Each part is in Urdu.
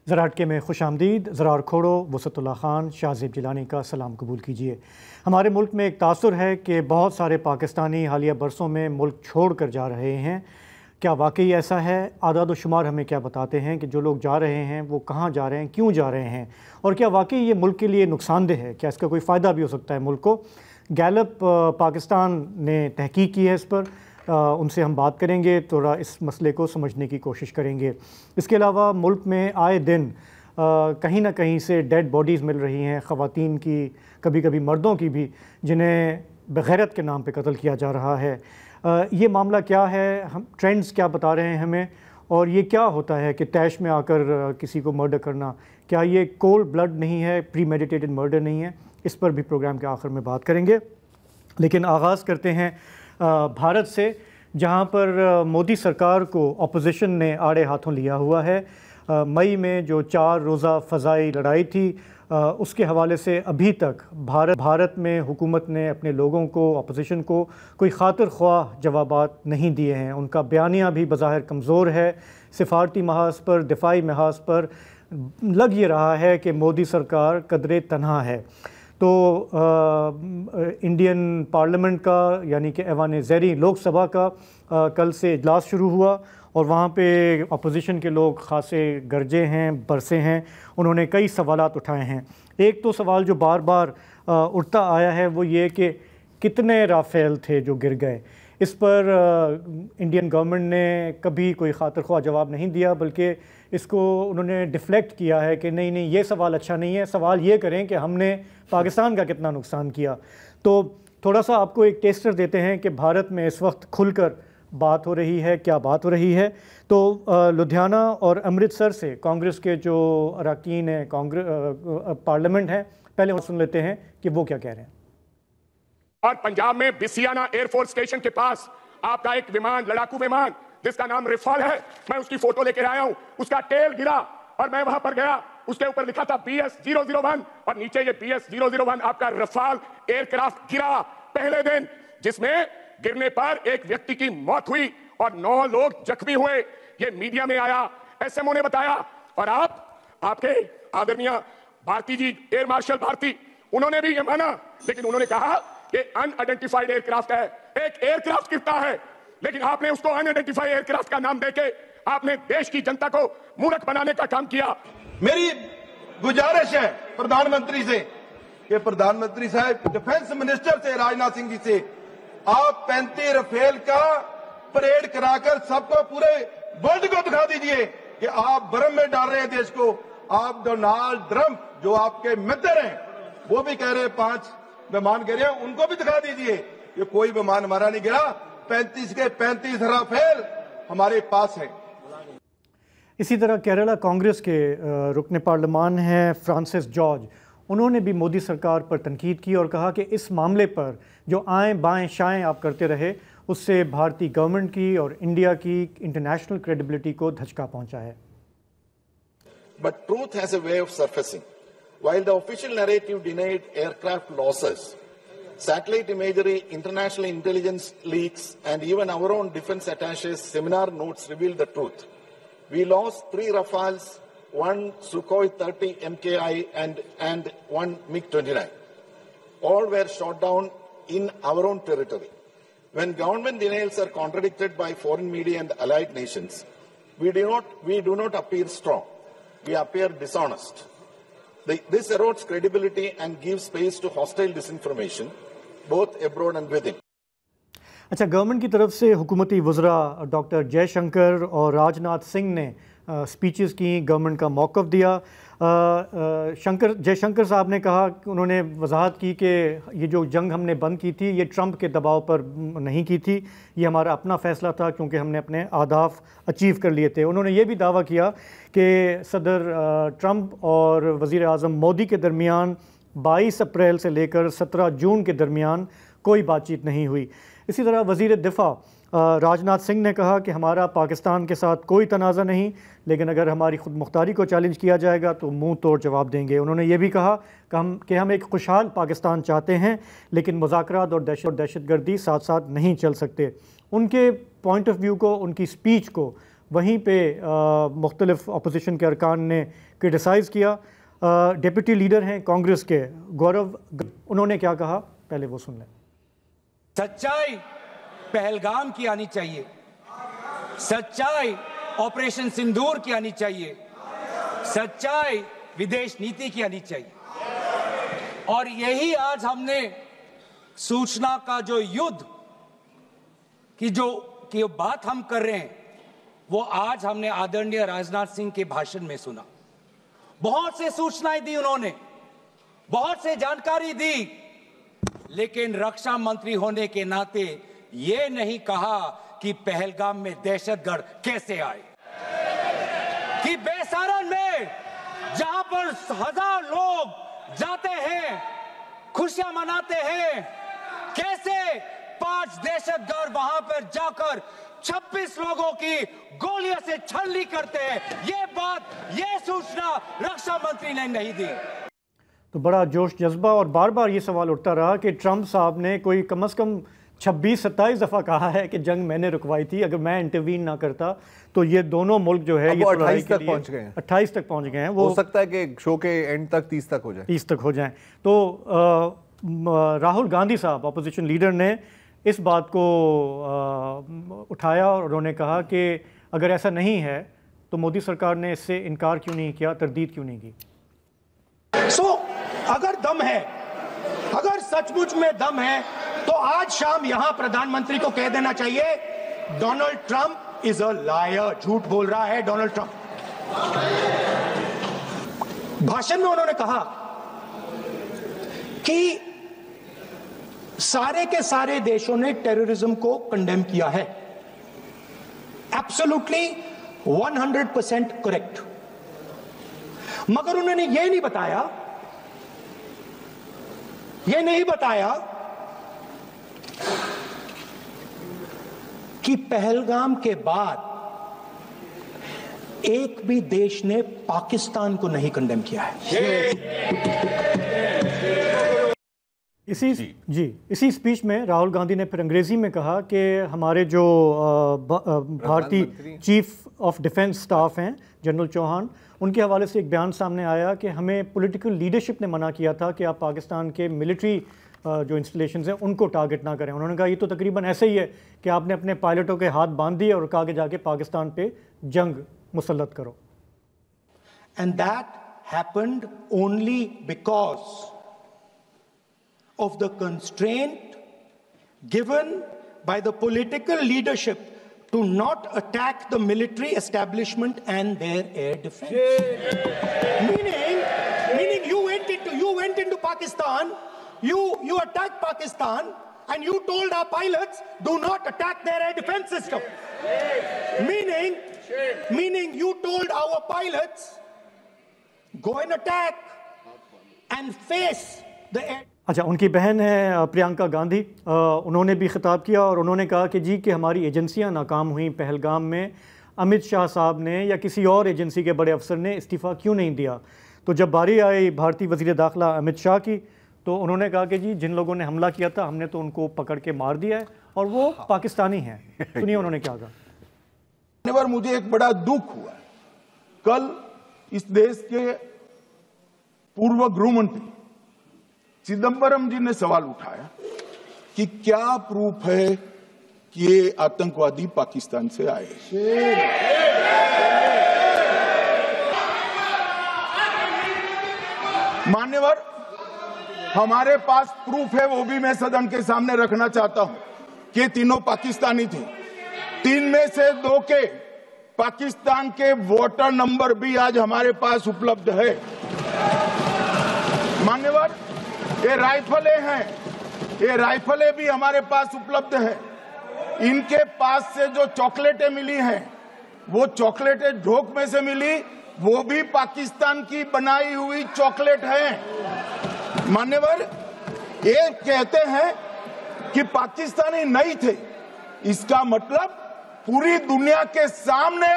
ذرا ہٹکے میں خوش آمدید. زرار کھوڑو، وسعت اللہ خان، شاہزیب جیلانی کا سلام قبول کیجیے. ہمارے ملک میں ایک تاثر ہے کہ بہت سارے پاکستانی حالیہ برسوں میں ملک چھوڑ کر جا رہے ہیں. کیا واقعی ایسا ہے؟ اعداد و شمار ہمیں کیا بتاتے ہیں کہ جو لوگ جا رہے ہیں وہ کہاں جا رہے ہیں، کیوں جا رہے ہیں، اور کیا واقعی یہ ملک کے لیے نقصان دہ ہے؟ کیا اس کا کوئی فائدہ بھی ہو سکتا ہے ملک کو؟ گیلپ پاکستان نے تحقیق کی ہے اس پر، ان سے ہم بات کریں گے، تھوڑا اس مسئلے کو سمجھنے کی کوشش کریں گے. اس کے علاوہ ملک میں آئے دن کہیں نہ کہیں سے ڈیڈ باڈیز مل رہی ہیں، خواتین کی، کبھی کبھی مردوں کی بھی، جنہیں بغیرت کے نام پہ قتل کیا جا رہا ہے. یہ معاملہ کیا ہے؟ ہم ٹرینڈز کیا بتا رہے ہیں ہمیں؟ اور یہ کیا ہوتا ہے کہ طیش میں آ کر کسی کو مرڈر کرنا؟ کیا یہ کولڈ بلڈ نہیں ہے، پری میڈیٹیٹڈ مرڈر نہیں ہے؟ اس پر بھی پروگرام کے آخر میں بات کریں گے. لیکن آغاز کرتے ہیں بھارت سے، جہاں پر مودی سرکار کو اپوزیشن نے آڑے ہاتھوں لیا ہوا ہے. مئی میں جو 4 روزہ فضائی لڑائی تھی، اس کے حوالے سے ابھی تک بھارت میں حکومت نے اپنے لوگوں کو، اپوزیشن کو کوئی خاطر خواہ جوابات نہیں دیے ہیں. ان کا بیانیہ بھی بظاہر کمزور ہے. سفارتی محاذ پر، دفاعی محاذ پر لگ یہ رہا ہے کہ مودی سرکار قدرے تنہا ہے. تو انڈین پارلیمنٹ کا، یعنی کہ ایوان زیریں لوک سبھا کا کل سے اجلاس شروع ہوا، اور وہاں پہ اپوزیشن کے لوگ خاصے گرجے ہیں، برسے ہیں. انہوں نے کئی سوالات اٹھائے ہیں. ایک تو سوال جو بار بار اٹھتا آیا ہے وہ یہ کہ کتنے رافیل تھے جو گر گئے. اس پر انڈین گورنمنٹ نے کبھی کوئی خاطر خواہ جواب نہیں دیا، بلکہ اس کو انہوں نے ڈیفلیکٹ کیا ہے کہ نہیں یہ سوال اچھا نہیں ہے، سوال یہ کریں کہ ہم نے پاکستان کا کتنا نقصان کیا. تو تھوڑا سا آپ کو ایک ٹیسٹر دیتے ہیں کہ بھارت میں اس وقت کھل کر بات ہو رہی ہے، کیا بات ہو رہی ہے. تو لدھیانہ اور امرتسر سے کانگریس کے جو اراکین ہیں، پارلیمنٹ ہیں، پہلے وہ سن لیتے ہیں کہ وہ کیا کہہ رہے ہیں. اور پنجاب میں بسیانہ ایئر فورس اسٹیشن کے پاس آپ کا ایک ومان، لڑاکو ومان جس کا نام رفال ہے، میں اس کی فوٹو لے کے آیا ہوں. اس کا ٹیل گرا اور میں وہاں پر گیا، اس کے اوپر لکھا تھا BS-001 اور نیچے یہ BS-001 آپ کا رفال ایئر کرافٹ گرا پہلے دن، جس میں گرنے پر ایک ویکتی کی موت ہوئی اور 9 لوگ زخمی ہوئے. یہ میڈیا میں آیا، ایس ایم او نے بتایا. اور آپ کے آدرنیہ بھارتی جی، ایئر مارشل بھارتی، انہوں نے بھی یہ مانا، لیکن انہوں نے کہا کہ ان آئیڈینٹیفائڈ ایئر کرافٹ ہے. ایک ایئر کرافٹ گرتا ہے، لیکن آپ نے اس کو ان آئیڈینٹیفائڈ ایئر کرافٹ کا نام دے کے آپ نے دیش کی جنتا کو مورکھ بنانے کا کام کیا. میری گزارش ہے پردھان منتری سے کہ پردھان منتری صاحب، ڈیفنس منسٹر سے، راجناتھ سنگھ جی سے، آپ 35 رفیل کا پریڈ کرا کر سب کو، پورے ورلڈ کو دکھا دیجئے کہ آپ برم میں ڈال رہے ہیں دیش کو. آپ ڈونالڈ ٹرمپ جو آپ کے متر ہیں، وہ بھی کہہ رہے ہیں 5 بیمان گرے ہیں، ان کو بھی دکھا دیجئے کہ کوئی بیمان ہمارا نہیں گرا. 35 کے 35 رافیل ہمارے پاس ہیں. اسی طرح کیرلا کانگریس کے رکن پارلیمان ہیں فرانسس جارج، انہوں نے بھی مودی سرکار پر تنقید کی اور کہا کہ اس معاملے پر جو آئیں بائیں شائیں آپ کرتے رہے، اس سے بھارتی گورنمنٹ کی اور انڈیا کی انٹرنیشنل کریڈیبلٹی کو دھچکا پہنچا ہے. But truth has a way of surfacing. While the official narrative denied aircraft losses, satellite imagery, international intelligence leaks, and even our own defense attaché's seminar notes revealed the truth. We lost 3 Rafales, 1 Sukhoi 30 MKI, and 1 MiG-29. All were shot down in our own territory. When government denials are contradicted by foreign media and allied nations, we do not appear strong. We appear dishonest. This erodes credibility and gives space to hostile disinformation, both abroad and within. اچھا، گورنمنٹ کی طرف سے حکومتی وزراء ڈاکٹر جے شنکر اور راج ناتھ سنگھ نے سپیچز کی، گورنمنٹ کا موقف دیا. جے شنکر صاحب نے کہا کہ انہوں نے وضاحت کی کہ یہ جو جنگ ہم نے بند کی تھی، یہ ٹرمپ کے دباؤ پر نہیں کی تھی، یہ ہمارا اپنا فیصلہ تھا کیونکہ ہم نے اپنے اہداف اچیو کر لیے تھے. انہوں نے یہ بھی دعویٰ کیا کہ صدر ٹرمپ اور وزیر اعظم مودی کے درمیان 22 اپریل سے لے کر 17 جون کے درمیان کوئی بات چیت نہیں ہوئی. اسی طرح وزیر دفاع راج ناتھ سنگھ نے کہا کہ ہمارا پاکستان کے ساتھ کوئی تنازع نہیں، لیکن اگر ہماری خود مختاری کو چیلنج کیا جائے گا تو منہ توڑ جواب دیں گے. انہوں نے یہ بھی کہا کہ ہم ایک خوشحال پاکستان چاہتے ہیں، لیکن مذاکرات اور دہشت گردی ساتھ ساتھ نہیں چل سکتے. ان کے پوائنٹ آف ویو کو، ان کی سپیچ کو وہیں پہ مختلف اپوزیشن کے ارکان نے کرٹیسائز کیا. ڈپٹی لیڈر ہیں کانگریس کے گورو، انہوں نے کیا کہا پہلے وہ سن لیں. سچائی پہلگام کی آنی چاہیے، سچائی آپریشن سندور کی آنی چاہیے، سچائی ودیش نیتی کی آنی چاہیے. اور یہی آج ہم نے سوچنا کا جو یدھ کی جو بات ہم کر رہے ہیں وہ آج ہم نے آدرنیہ راجناتھ سنگھ کے بھاشن میں سنا. بہت سے سوچنائیں دی انہوں نے، بہت سے جانکاری دی، لیکن رکشا منتری ہونے کے ناطے یہ نہیں کہا کہ پہلگام میں دہشت گرد کیسے آئے، کہ بیسارن میں جہاں پر 1000 لوگ جاتے ہیں خوشیاں مناتے ہیں، کیسے 5 دہشت گرد وہاں پر جا کر 26 لوگوں کی گولیوں سے چھلنی کرتے ہیں. یہ سوچنا رکشا منتری نے نہیں دی. تو بڑا جوش جذبہ، اور بار بار یہ سوال اٹھتا رہا کہ ٹرمپ صاحب نے کوئی کم از کم 26-27 دفعہ کہا ہے کہ جنگ میں نے رکوائی تھی، اگر میں انٹروین نہ کرتا تو یہ دونوں ملک جو ہے یہ 28 تک پہنچ گئے ہیں. 28 تک پہنچ گئے ہیں. ہو سکتا ہے کہ شو کے اینڈ تک 30 تک ہو جائے. 30 تک ہو جائیں. تو راہل گاندھی صاحب اپوزیشن لیڈر نے اس بات کو اٹھایا اور انہوں نے کہا کہ اگر ایسا نہیں ہے تو مودی سرکار نے اس سے انکار کیوں نہیں کیا، تردید کیوں نہیں کی. اگر دم ہے، اگر سچ مچ میں دم ہے تو آج شام یہاں پردھان منتری کو کہہ دینا چاہیے ڈونلڈ ٹرمپ از اے لائر، جھوٹ بول رہا ہے ڈونلڈ ٹرمپ. بھاشن میں انہوں نے کہا کہ سارے کے سارے دیشوں نے ٹیررزم کو کنڈیم کیا ہے. Absolutely 100% correct. مگر انہوں نے یہ نہیں بتایا کہ پہلگام کے بعد ایک بھی دیش نے پاکستان کو نہیں کنڈیم کیا ہے. اسی سپیچ میں راہل گاندھی نے پھر انگریزی میں کہا کہ ہمارے جو بھارتی چیف آف ڈیفنس سٹاف ہیں جنرل چوہان، ان کے حوالے سے ایک بیان سامنے آیا کہ ہمیں پولیٹیکل لیڈرشپ نے منع کیا تھا کہ آپ پاکستان کے ملٹری جو انسٹالیشنز ہیں ان کو ٹارگٹ نہ کریں. انہوں نے کہا یہ تو تقریباً ایسے ہی ہے کہ آپ نے اپنے پائلٹوں کے ہاتھ باندھ دیے اور کہا کہ جا کے پاکستان پہ جنگ مسلط کرو. And that happened only because of the constraint given by the political leadership to not attack the military establishment and their air defense. Meaning you went into Pakistan, you attacked Pakistan and you told our pilots do not attack their air defense system. Meaning you told our pilots go and attack and face the air. اچھا، ان کی بہن ہے پریانکا گاندھی، انہوں نے بھی خطاب کیا اور انہوں نے کہا کہ جی کہ ہماری ایجنسیاں ناکام ہوئیں پہلگام میں، امت شاہ صاحب نے یا کسی اور ایجنسی کے بڑے افسر نے استعفیٰ کیوں نہیں دیا. تو جب باری آئی بھارتی وزیر داخلہ امت شاہ کی تو انہوں نے کہا کہ جی جن لوگوں نے حملہ کیا تھا ہم نے تو ان کو پکڑ کے مار دیا ہے اور وہ پاکستانی ہیں. سنیے انہوں نے کیا کہا. مجھے ایک بڑا دکھ ہوا، کل اس دیش کے پورو گૃہ منتری چدمبرم جی نے سوال اٹھایا کہ کیا پروف ہے کہ یہ آتنکوادی پاکستان سے آئے. مانیور، ہمارے پاس پروف ہے، وہ بھی میں صدن کے سامنے رکھنا چاہتا ہوں کہ تینوں پاکستانی تھے. 3 میں سے 2 کے پاکستان کے ووٹر نمبر بھی آج ہمارے پاس اپلبدھ ہے. مانیور، یہ رائفلیں ہیں، یہ رائفلیں بھی ہمارے پاس اپلبدھ ہیں. ان کے پاس سے جو چاکلیٹیں ملی ہیں وہ چاکلیٹیں ڈھوک میں سے ملی، وہ بھی پاکستان کی بنائی ہوئی چاکلیٹ ہیں. مانیور، یہ کہتے ہیں کہ پاکستانی نہیں تھے، اس کا مطلب پوری دنیا کے سامنے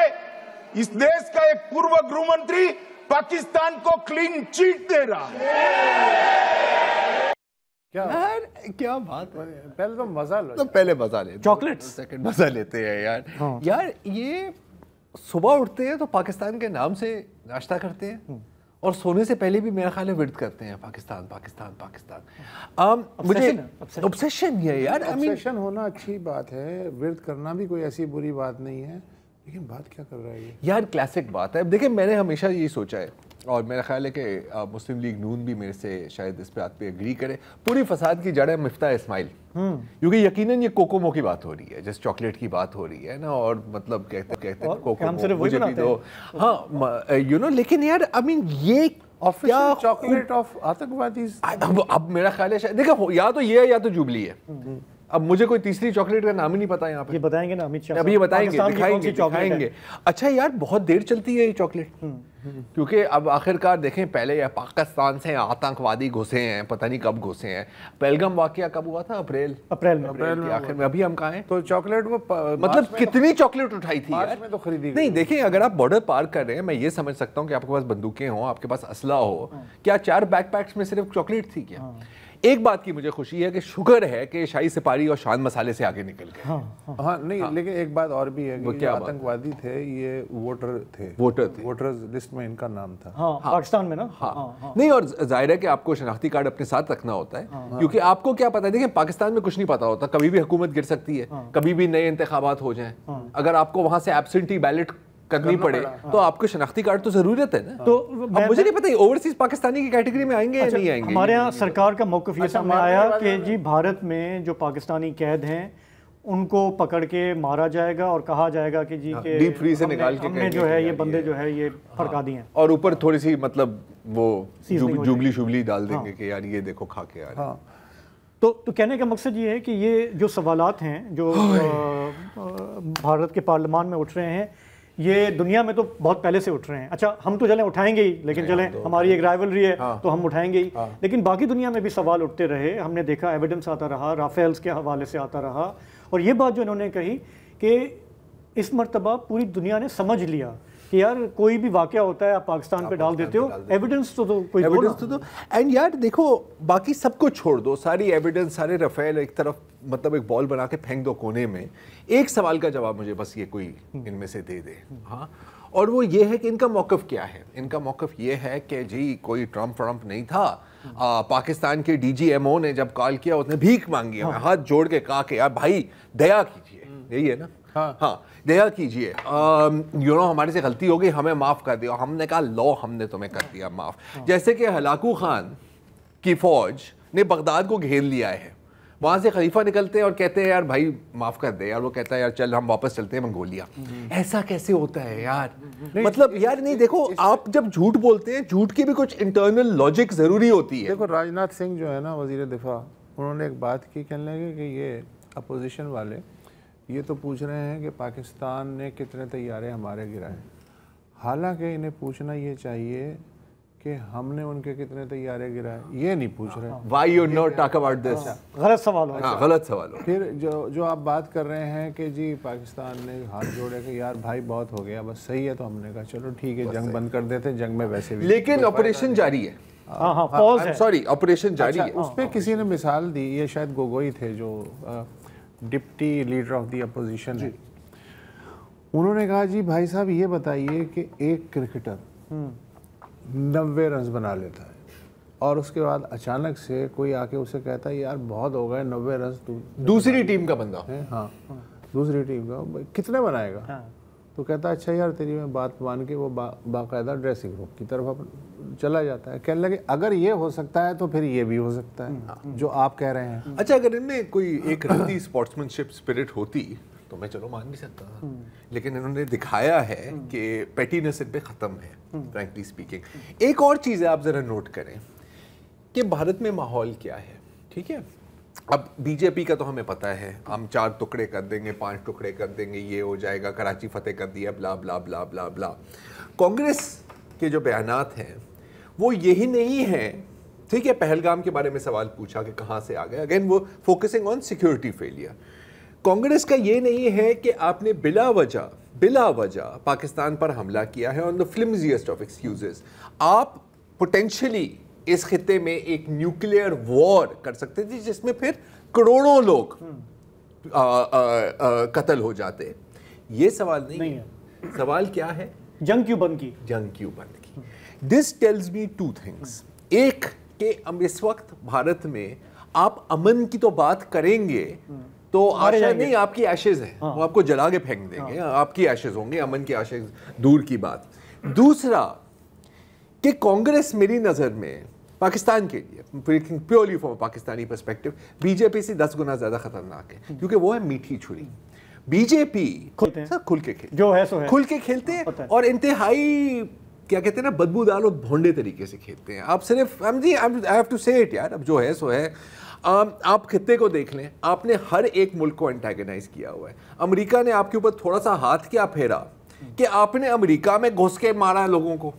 اس دیش کا ایک پورو گૃہ منتری پاکستان کو کلین چیٹ دے رہا ہے. کیا بات ہے. پہلے تو مزہ لو، پہلے مزہ لیتے، چاکلیٹ سیکنڈ مزہ لیتے ہیں یار. یار یہ صبح اٹھتے ہیں تو پاکستان کے نام سے ناشتہ کرتے ہیں اور سونے سے پہلے بھی میرا خیال ہے ورد کرتے ہیں پاکستان پاکستان پاکستان. مجھے obsession ہے یار. obsession ہونا اچھی بات ہے, ورد کرنا بھی کوئی ایسی بری بات نہیں ہے, لیکن بات کیا کر رہا ہے یہ یار؟ کلاسک بات ہے. دیکھیں میں نے ہمیشہ یہی سوچا ہے اور میرا خیال ہے کہ مسلم لیگ نون بھی میرے سے شاید اس بات پہ اگری کرے, پوری فساد کی جڑ ہے مفتاح اسماعیل. کیونکہ یقیناً یہ کوکومو کی بات ہو رہی ہے, جس چاکلیٹ کی بات ہو رہی ہے نا, اور مطلب کہتے ہیں کوکومو مجھے بھی دو, ہاں یو نو. لیکن یار آئی مین یہ چاکلیٹ آف آتنکوادیز, اب میرا خیال ہے دیکھو یا تو یہ ہے یا تو جوبلی ہے. اب مجھے کوئی تیسری چاکلیٹ کا نام ہی نہیں پتا یہاں پہ. یہ بتائیں گے نا امت شاہ, ابھی یہ بتائیں گے, دکھائیں گے. اچھا یار بہت دیر چلتی ہے یہ چاکلیٹ, کیونکہ اب آخرکار دیکھیں پہلے یہ پاکستان سے آتنکوادی گھسے ہیں, پتہ نہیں کب گھسے ہیں. پہلگام واقعہ کب ہوا تھا؟ اپریل میں آخر میں. ابھی ہم کہاں ہیں؟ تو چاکلیٹ وہ مطلب کتنی چاکلیٹ اٹھائی تھی یار. میں تو خریدی نہیں دیکھیں, اگر آپ بارڈر پار کر رہے ہیں, میں یہ سمجھ سکتا ہوں کہ آپ کے پاس بندوقیں ہوں, آپ کے پاس اسلحہ ہو, کیا 4 بیک پیکس میں صرف چاکلیٹ تھی کیا؟ ایک بات کی مجھے خوشی ہے کہ شکر ہے کہ شاہی سپاری اور شان مسالے سے آگے نکل گئے. ہاں نہیں, لیکن ایک بات اور بھی ہے کہ آتنکوادی تھے, یہ ووٹر تھے, ووٹرز لسٹ میں ان کا نام تھا پاکستان میں نا. نہیں, اور ظاہر ہے کہ آپ کو شناختی کارڈ اپنے ساتھ رکھنا ہوتا ہے, کیونکہ آپ کو کیا پتا ہے, دیکھیں پاکستان میں کچھ نہیں پتا ہوتا, کبھی بھی حکومت گر سکتی ہے, کبھی بھی نئے انتخابات ہو جائیں. اگر آپ کو وہاں سے ایبسنٹی بیلٹ کرنی پڑے تو آپ کو شناختی کارڈ تو ضرورت ہے نا. تو مجھے نہیں پتا اوورسیز پاکستانی کی کیٹیگری میں آئیں گے یا نہیں آئیں گے. ہمارے یہاں سرکار کا موقف یہ سامنے آیا کہ جی بھارت میں جو پاکستانی قید ہیں ان کو پکڑ کے مارا جائے گا اور کہا جائے گا کہ جی کہ ڈیپ فری سے نکال کے ہم نے جو ہے یہ بندے جو ہے یہ پھڑکا دیے ہیں, اور اوپر تھوڑی سی مطلب وہ جوبلی شبلی ڈال دیں گے کہ یار یہ دیکھو کھا کے آ رہے. تو کہنے کا مقصد یہ ہے کہ یہ جو سوالات ہیں جو بھارت کے پارلیمان میں اٹھ رہے ہیں, یہ دنیا میں تو بہت پہلے سے اٹھ رہے ہیں. اچھا ہم تو چلیں اٹھائیں گے ہی, لیکن چلیں ہماری ایک رائیولری ہے تو ہم اٹھائیں گے ہی, لیکن باقی دنیا میں بھی سوال اٹھتے رہے. ہم نے دیکھا ایویڈنس آتا رہا, رافیلز کے حوالے سے آتا رہا, اور یہ بات جو انہوں نے کہی کہ اس مرتبہ پوری دنیا نے سمجھ لیا کہ یار کوئی بھی واقعہ ہوتا ہے آپ پاکستان پہ ڈال دیتے ہو, ایویڈنس تو کوئی دو. اینڈ یار دیکھو باقی سب کو چھوڑ دو, ساری ایویڈنس سارے رفیل ایک طرف, مطلب ایک بال بنا کے پھینک دو کونے میں. ایک سوال کا جواب مجھے بس یہ کوئی ان میں سے دے دے, ہاں, اور وہ یہ ہے کہ ان کا موقف کیا ہے. ان کا موقف یہ ہے کہ جی کوئی ٹرمپ نہیں تھا, پاکستان کے ڈی جی ایم او نے جب کال کیا اس نے بھیک مانگی, ہاتھ جوڑ کے کہا کہ یار بھائی دیا کیجیے, یہی ہے نا, ہاں دیا کیجیے, یو نو ہمارے سے غلطی ہو گئی, ہمیں معاف کر دیا. ہم نے کہا لو ہم نے تمہیں کر دیا معاف. جیسے کہ ہلاکو خان کی فوج نے بغداد کو گھیر لیا ہے, وہاں سے خلیفہ نکلتے ہیں اور کہتے ہیں یار بھائی معاف کر دے یار, وہ کہتا ہے یار چل ہم واپس چلتے ہیں منگولیا. ایسا کیسے ہوتا ہے یار؟ مطلب یار نہیں, دیکھو آپ جب جھوٹ بولتے ہیں, جھوٹ کی بھی کچھ انٹرنل لاجک ضروری ہوتی ہے. دیکھو راجناتھ سنگھ جو ہے نا وزیر دفاع, انہوں نے ایک بات کی, کہنے لگے کہ یہ اپوزیشن والے یہ تو پوچھ رہے ہیں کہ پاکستان نے کتنے طیارے ہمارے گرائے, حالانکہ انہیں پوچھنا یہ چاہیے کہ ہم نے ان کے کتنے طیارے گرائے, یہ نہیں پوچھ رہے. Why you not talk about this? غلط سوال ہو. غلط سوال ہو. پھر جو آپ بات کر رہے ہیں کہ جی پاکستان نے ہاتھ جوڑے کہ یار بھائی بہت ہو گیا, بس صحیح ہے, تو ہم نے کہا چلو ٹھیک ہے جنگ بند کر دیتے, جنگ میں ویسے بھی لیکن آپریشن جاری ہے. سوری آپریشن جاری ہے. اس پہ کسی نے مثال دی, یہ شاید گوگوئی تھے جو deputy leader of the opposition ہے, انہوں نے کہا جی بھائی صاحب یہ بتائیے کہ ایک کرکٹر 90 رنز بنا لیتا ہے اور اس کے بعد اچانک سے کوئی آ کے اسے کہتا ہے یار بہت ہو گئے 90 رنز, دوسری ٹیم کا بندہ, ہاں دوسری ٹیم کا, کتنے بنائے گا؟ تو کہتا ہے اچھا یار تیری میں بات مان کے وہ باقاعدہ ڈریسنگ روم کی طرف چلا جاتا ہے. کہنے لگے اگر یہ ہو سکتا ہے تو پھر یہ بھی ہو سکتا ہے جو آپ کہہ رہے ہیں. اچھا اگر ان میں کوئی ایک رہتی اسپورٹسمین شپ اسپرٹ ہوتی تو میں چلو مان نہیں سکتا تھا, لیکن انہوں نے دکھایا ہے کہ پیٹینس ان پہ ختم ہے, فرینکلی اسپیکنگ. ایک اور چیز ہے آپ ذرا نوٹ کریں کہ بھارت میں ماحول کیا ہے, ٹھیک ہے. اب بی جے پی کا تو ہمیں پتہ ہے, ہم 4 ٹکڑے کر دیں گے, 5 ٹکڑے کر دیں گے, یہ ہو جائے گا, کراچی فتح کر دیا, بلا بلا بلا بلا بلا. کانگریس کے جو بیانات ہیں وہ یہی نہیں ہیں, ٹھیک ہے. پہلگام کے بارے میں سوال پوچھا کہ کہاں سے آ گئے, اگین وہ focusing on security failure. Congress کا یہ نہیں ہے کہ آپ نے بلا وجہ پاکستان پر حملہ کیا ہے آن دا فلمزیسٹ آف ایکسکیوزز. آپ پوٹینشلی اس خطے میں ایک نیوکلیئر وار کر سکتے تھے جس میں پھر کروڑوں لوگ قتل ہو جاتے. یہ سوال نہیں ہے. سوال کیا ہے؟ جنگ کیوں بند کی؟ جنگ کیوں بند کی؟ This tells me two things. ایک کہ اس وقت بھارت میں آپ امن کی تو بات کریں گے تو آشا نہیں، آپ کی ایشز ہیں، وہ آپ کو جلا کے پھینک دیں گے، آپ کی ایشز ہوں گے، امن کی ایشز دور کی بات. دوسرا کہ کانگریس میری نظر میں پاکستان کے لیے purely from Pakistani perspective B J P سے 10 گنا زیادہ خطرناک ہے، کیونکہ وہ ہے میٹھی چھری. بی جے پی کھل کے کھیلتے جو ہے سو ہے، کھل کے کھیلتے ہیں اور انتہائی کیا کہتے ہیں نا بدبودار اور بھونڈے طریقے سے کھیلتے ہیں. آپ صرف آئی ہیو ٹو سے اٹ یار، اب جو ہے سو ہے. آپ خطے کو دیکھ لیں، آپ نے ہر ایک ملک کو انٹیگنائز کیا ہوا ہے. امریکہ نے آپ کے اوپر تھوڑا سا ہاتھ کیا پھیرا کہ آپ نے امریکہ میں گھس کے مارا لوگوں کو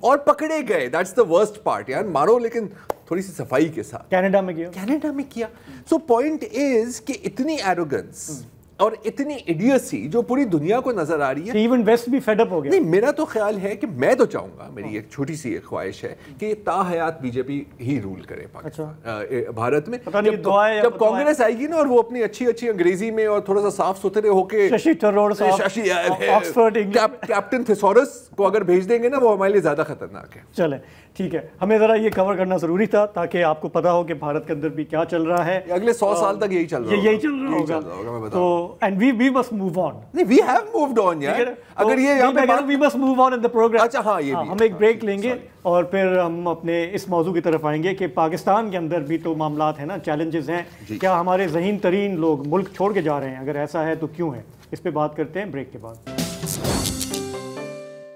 اور پکڑے گئے. دیٹس دا ورسٹ پارٹ یار، مارو لیکن تھوڑی سی صفائی کے ساتھ. کینیڈا میں کیا. سو پوائنٹ از کہ اتنی ایروگنس اور اتنی ایڈیسی جو پوری دنیا کو نظر آ رہی ہے. ایون ویسٹ بھی فیڈ اپ ہو گیا. نہیں، میرا تو خیال ہے کہ میں تو چاہوں گا، میری ایک چھوٹی سی ایک خواہش ہے کہ یہ تا حیات be J P he role کرے پاکستان بھارت میں. جب کانگریس آئے گی نا اور وہ اپنی اچھی اچھی انگریزی میں اور تھوڑا سا صاف ستھرے ہو کے کیپٹن تھیسورس کو اگر بھیج دیں گے نا، وہ ہمارے لیے زیادہ خطرناک ہے. چلیں ٹھیک ہے، ہمیں ذرا یہ کور کرنا ضروری تھا تاکہ آپ کو پتا ہو کہ بھارت کے اندر بھی کیا چل رہا ہے. اگلے 100 سال تک یہی چل رہا ہوگا. تو and we must move on. نہیں، وی ہیو مووڈ آن یار. اگر یہ یہاں پہ we must move on in the program. اچھا ہاں، یہ بھی ہم ایک بریک لیں گے اور پھر ہم اپنے اس موضوع کی طرف آئیں گے کہ پاکستان کے اندر بھی تو معاملات ہیں نا، چیلنجز ہیں. کیا ہمارے ذہین ترین لوگ ملک چھوڑ کے جا رہے ہیں؟ اگر ایسا ہے تو کیوں ہے؟ اس پہ بات کرتے ہیں بریک کے بعد.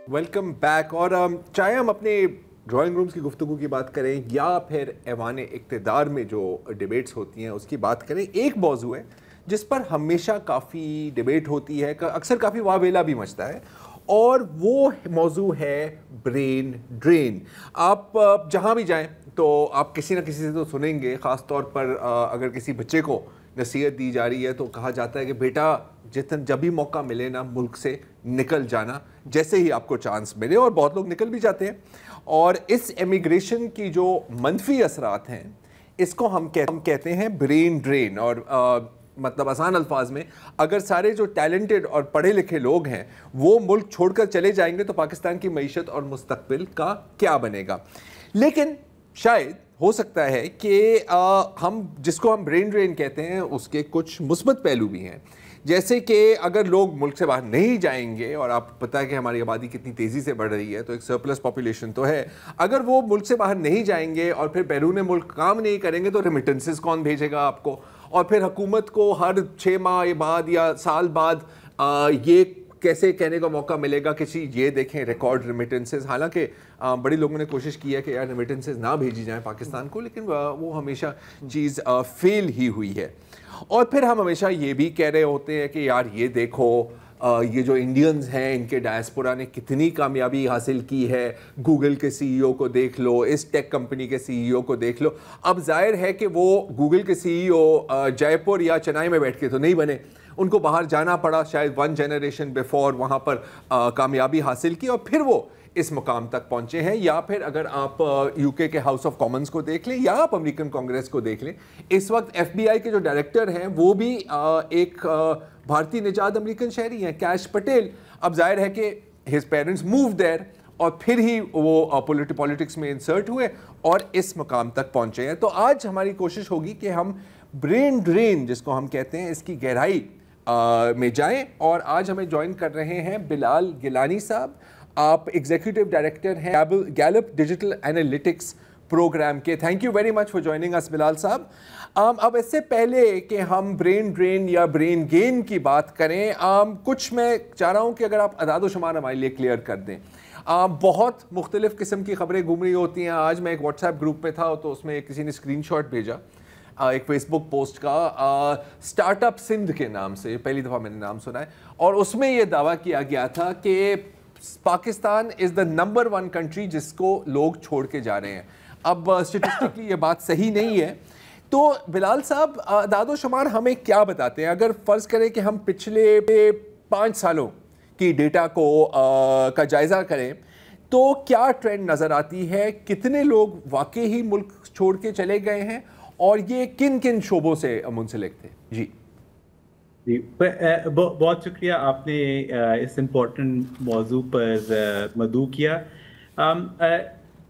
Welcome back. اور چاہے ہم اپنے ڈرائنگ رومز کی گفتگو کی بات کریں یا پھر ایوان اقتدار میں جو ڈیبیٹس ہوتی ہیں اس کی بات کریں، ایک موضوع ہے جس پر ہمیشہ کافی ڈیبیٹ ہوتی ہے، اکثر کافی واویلا بھی مچتا ہے، اور وہ موضوع ہے برین ڈرین. آپ جہاں بھی جائیں تو آپ کسی نہ کسی سے تو سنیں گے، خاص طور پر اگر کسی بچے کو نصیحت دی جا رہی ہے تو کہا جاتا ہے کہ بیٹا جب بھی موقع ملے نا ملک سے نکل جانا، جیسے ہی آپ کو چانس ملے. اور بہت لوگ نکل بھی جاتے ہیں. اور اس امیگریشن کی جو منفی اثرات ہیں اس کو ہم کہتے ہیں برین ڈرین. اور مطلب آسان الفاظ میں اگر سارے جو ٹیلنٹڈ اور پڑھے لکھے لوگ ہیں وہ ملک چھوڑ کر چلے جائیں گے تو پاکستان کی معیشت اور مستقبل کا کیا بنے گا. لیکن شاید ہو سکتا ہے کہ ہم جس کو ہم برین ڈرین کہتے ہیں اس کے کچھ مثبت پہلو بھی ہیں. جیسے کہ اگر لوگ ملک سے باہر نہیں جائیں گے، اور آپ پتہ ہے کہ ہماری آبادی کتنی تیزی سے بڑھ رہی ہے تو ایک سرپلس پاپولیشن تو ہے، اگر وہ ملک سے باہر نہیں جائیں گے اور پھر بیرون ملک کام نہیں کریں گے تو ریمیٹنسز کون بھیجے گا آپ کو؟ اور پھر حکومت کو ہر 6 ماہ بعد یا سال بعد یہ کیسے کہنے کا موقع ملے گا کہ یہ دیکھیں ریکارڈ ریمیٹنسز. حالانکہ بڑی لوگوں نے کوشش کی ہے کہ یار ریمیٹنسز نہ بھیجی جائیں پاکستان کو، لیکن وہ ہمیشہ چیز فیل ہی ہوئی ہے. اور پھر ہم ہمیشہ یہ بھی کہہ رہے ہوتے ہیں کہ یار یہ دیکھو یہ جو انڈینز ہیں ان کے ڈائسپورا نے کتنی کامیابی حاصل کی ہے. گوگل کے سی ای او کو دیکھ لو، اس ٹیک کمپنی کے سی ای او کو دیکھ لو. اب ظاہر ہے کہ وہ گوگل کے سی ای او جے پور یا چنائی میں بیٹھ کے تو نہیں بنے، ان کو باہر جانا پڑا، شاید 1 جنریشن بیفور وہاں پر کامیابی حاصل کی اور پھر وہ اس مقام تک پہنچے ہیں. یا پھر اگر آپ یو کے ہاؤس آف کامنز کو دیکھ لیں یا آپ امریکن کانگریس کو دیکھ لیں، اس وقت ایف بی آئی کے جو ڈائریکٹر ہیں وہ بھی ایک بھارتی نژاد امریکن شہری ہیں، کیش پٹیل. اب ظاہر ہے کہ ہز پیرنٹس موو دیر اور پھر ہی وہ پولیٹکس میں انسرٹ ہوئے اور اس مقام تک پہنچے ہیں. تو آج ہماری کوشش ہوگی کہ ہم برین ڈرین جس کو ہم کہتے ہیں اس کی گہرائی میں جائیں. اور آج ہمیں جوائن کر رہے ہیں بلال گیلانی صاحب. آپ ایگزیکٹو ڈائریکٹر ہیں گیلپ ڈیجیٹل اینالیٹکس پروگرام کے. Thank you very much for joining اس بلال صاحب. اب اس سے پہلے کہ ہم برین ڈرین یا برین گین کی بات کریں، کچھ میں چاہ رہا ہوں کہ اگر آپ اعداد و شمار ہمارے لیے کلیئر کر دیں. بہت مختلف قسم کی خبریں گھوم رہی ہوتی ہیں. آج میں ایک واٹس ایپ گروپ پہ تھا تو اس میں کسی نے اسکرین شاٹ بھیجا ایک فیس بک پوسٹ کا اسٹارٹ اپ سندھ کے نام سے، پہلی دفعہ میں نے نام سنا ہے، اور اس میں یہ دعویٰ کیا گیا تھا کہ پاکستان از دا نمبر 1 کنٹری جس کو لوگ چھوڑ کے جا رہے ہیں. اب اسٹیٹسٹکلی یہ بات صحیح نہیں ہے. تو بلال صاحب اعداد و شمار ہمیں کیا بتاتے ہیں؟ اگر فرض کریں کہ ہم پچھلے 5 سالوں کی ڈیٹا کا جائزہ کریں تو کیا ٹرینڈ نظر آتی ہے؟ کتنے لوگ واقعی ہی ملک چھوڑ کے چلے گئے ہیں اور یہ کن کن شعبوں سے منسلک تھے؟ جی جی بہت شکریہ آپ نے اس امپورٹنٹ موضوع پر مدعو کیا.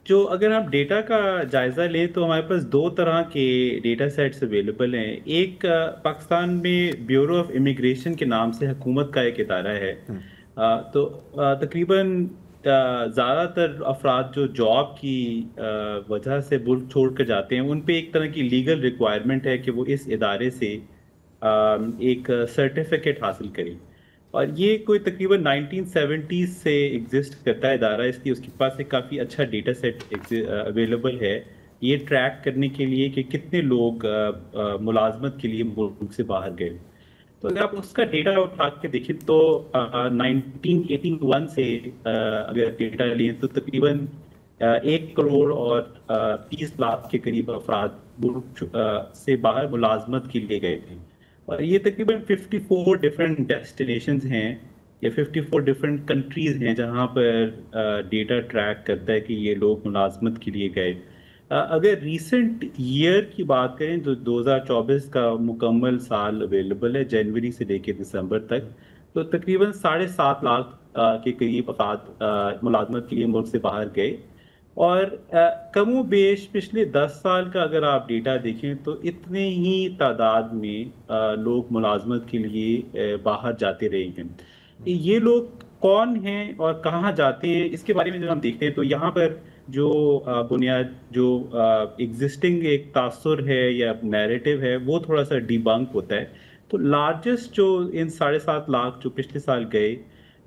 جو اگر ہم ڈیٹا کا جائزہ لیں تو ہمارے پاس دو طرح کے ڈیٹا سیٹس اویلیبل ہیں. ایک پاکستان میں بیورو آف امیگریشن کے نام سے حکومت کا ایک ادارہ ہے. تو تقریباً زیادہ تر افراد جو جاب کی وجہ سے ملک چھوڑ کر جاتے ہیں ان پہ ایک طرح کی لیگل ریکوائرمنٹ ہے کہ وہ اس ادارے سے ایک سرٹیفکیٹ حاصل کریں. اور یہ کوئی تقریباً 1970s سے ایگزسٹ کرتا ہے ادارہ, اس لیے اس کے پاس ایک کافی اچھا ڈیٹا سیٹ اویلیبل ہے یہ ٹریک کرنے کے لیے کہ کتنے لوگ ملازمت کے لیے ملک سے باہر گئے. تو اگر آپ اس کا ڈیٹا اٹھا کے دیکھیں تو 1981 سے اگر ڈیٹا لیں تو تقریباً 1 کروڑ اور 30 لاکھ کے قریب افراد ملک سے باہر ملازمت کے لیے گئے تھے. اور یہ تقریباً 54 ڈفرینٹ ڈیسٹینیشنز ہیں یا 54 ڈفرینٹ کنٹریز ہیں جہاں پر ڈیٹا ٹریک کرتا ہے کہ یہ لوگ ملازمت کے لیے گئے. اگر ریسنٹ ایئر کی بات کریں تو 2024 کا مکمل سال اویلیبل ہے جنوری سے لے کے دسمبر تک, تو تقریباً 7.5 لاکھ کے قریب افراد ملازمت کے لیے ملک سے باہر گئے. اور کم و بیش پچھلے 10 سال کا اگر آپ ڈیٹا دیکھیں تو اتنے ہی تعداد میں لوگ ملازمت کے لیے باہر جاتے رہے ہیں. یہ لوگ کون ہیں اور کہاں جاتے ہیں اس کے بارے میں جب ہم دیکھتے ہیں تو یہاں پر جو بنیاد جو ایگزسٹنگ ایک تاثر ہے یا نیریٹو ہے وہ تھوڑا سا ڈی بنک ہوتا ہے. تو لارجسٹ جو ان 7.5 لاکھ جو پچھلے سال گئے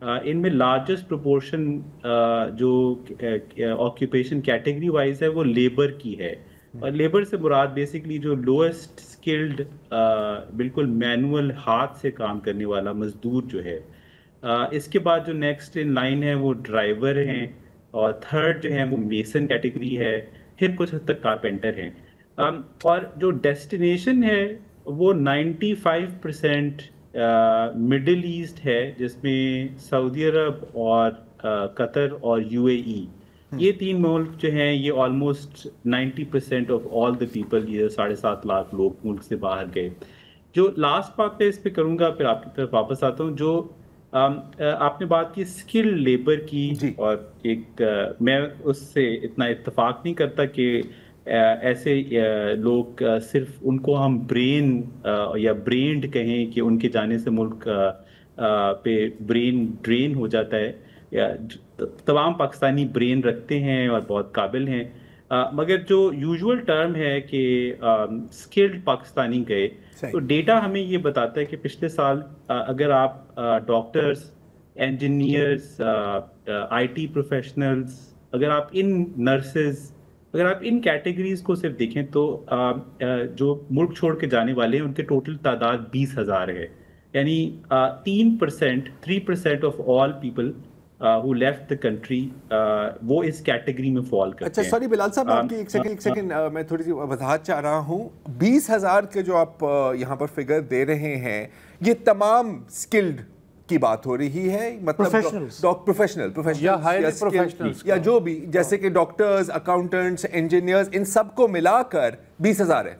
ان میں لارجسٹ پروپورشن جو آکیوپیشن کیٹیگری وائز ہے وہ لیبر کی ہے. اور لیبر سے مراد بیسکلی جو لوئسٹ اسکلڈ بالکل مینول ہاتھ سے کام کرنے والا مزدور جو ہے. اس کے بعد جو نیکسٹ ان لائن ہے وہ ڈرائیور ہیں, اور تھرڈ جو ہے وہ میسن کیٹیگری ہے, پھر کچھ حد تک کارپینٹر ہیں. اور جو ڈیسٹینیشن ہے وہ 95% مڈل ایسٹ ہے, جس میں سعودی عرب اور قطر اور UAE, یہ 3 ملک جو ہیں یہ almost 90% of all the people, یہ 7.5 لاکھ لوگ ملک سے باہر گئے. جو لاسٹ بات میں اس پہ کروں گا پھر آپ کی طرف واپس آتا ہوں. جو آپ نے بات کی اسکل لیبر کی, اور ایک میں اس سے اتنا اتفاق نہیں کرتا کہ ایسے لوگ صرف ان کو ہم برین یا برینڈ کہیں کہ ان کے جانے سے ملک پہ برین ڈرین ہو جاتا ہے. یا تمام پاکستانی برین رکھتے ہیں اور بہت قابل ہیں, مگر جو یوزول ٹرم ہے کہ اسکلڈ پاکستانی گئے, تو ڈیٹا ہمیں یہ بتاتا ہے کہ پچھلے سال اگر آپ ڈاکٹرز, انجینئرز, IT پروفیشنلز, اگر آپ ان نرسز, اگر آپ ان کیٹیگریز کو صرف دیکھیں تو جو ملک چھوڑ کے جانے والے ہیں ان کے ٹوٹل تعداد 20,000 ہے. یعنی 3% of all people who left the country وہ اس کیٹیگری میں فال کرتے ہیں. اچھا سوری بلال صاحب, آپ کی ایک سیکنڈ میں تھوڑی سی وضاحت چاہ رہا ہوں. 20,000 کے جو آپ یہاں پر فگر دے رہے ہیں یہ تمام اسکلڈ کی بات ہو رہی ہے, مطلب پروفیشنل یا جو بھی, جیسے کہ ڈاکٹرز, اکاؤنٹنٹس, انجینئرز, ان سب کو ملا کر 20,000 ہے.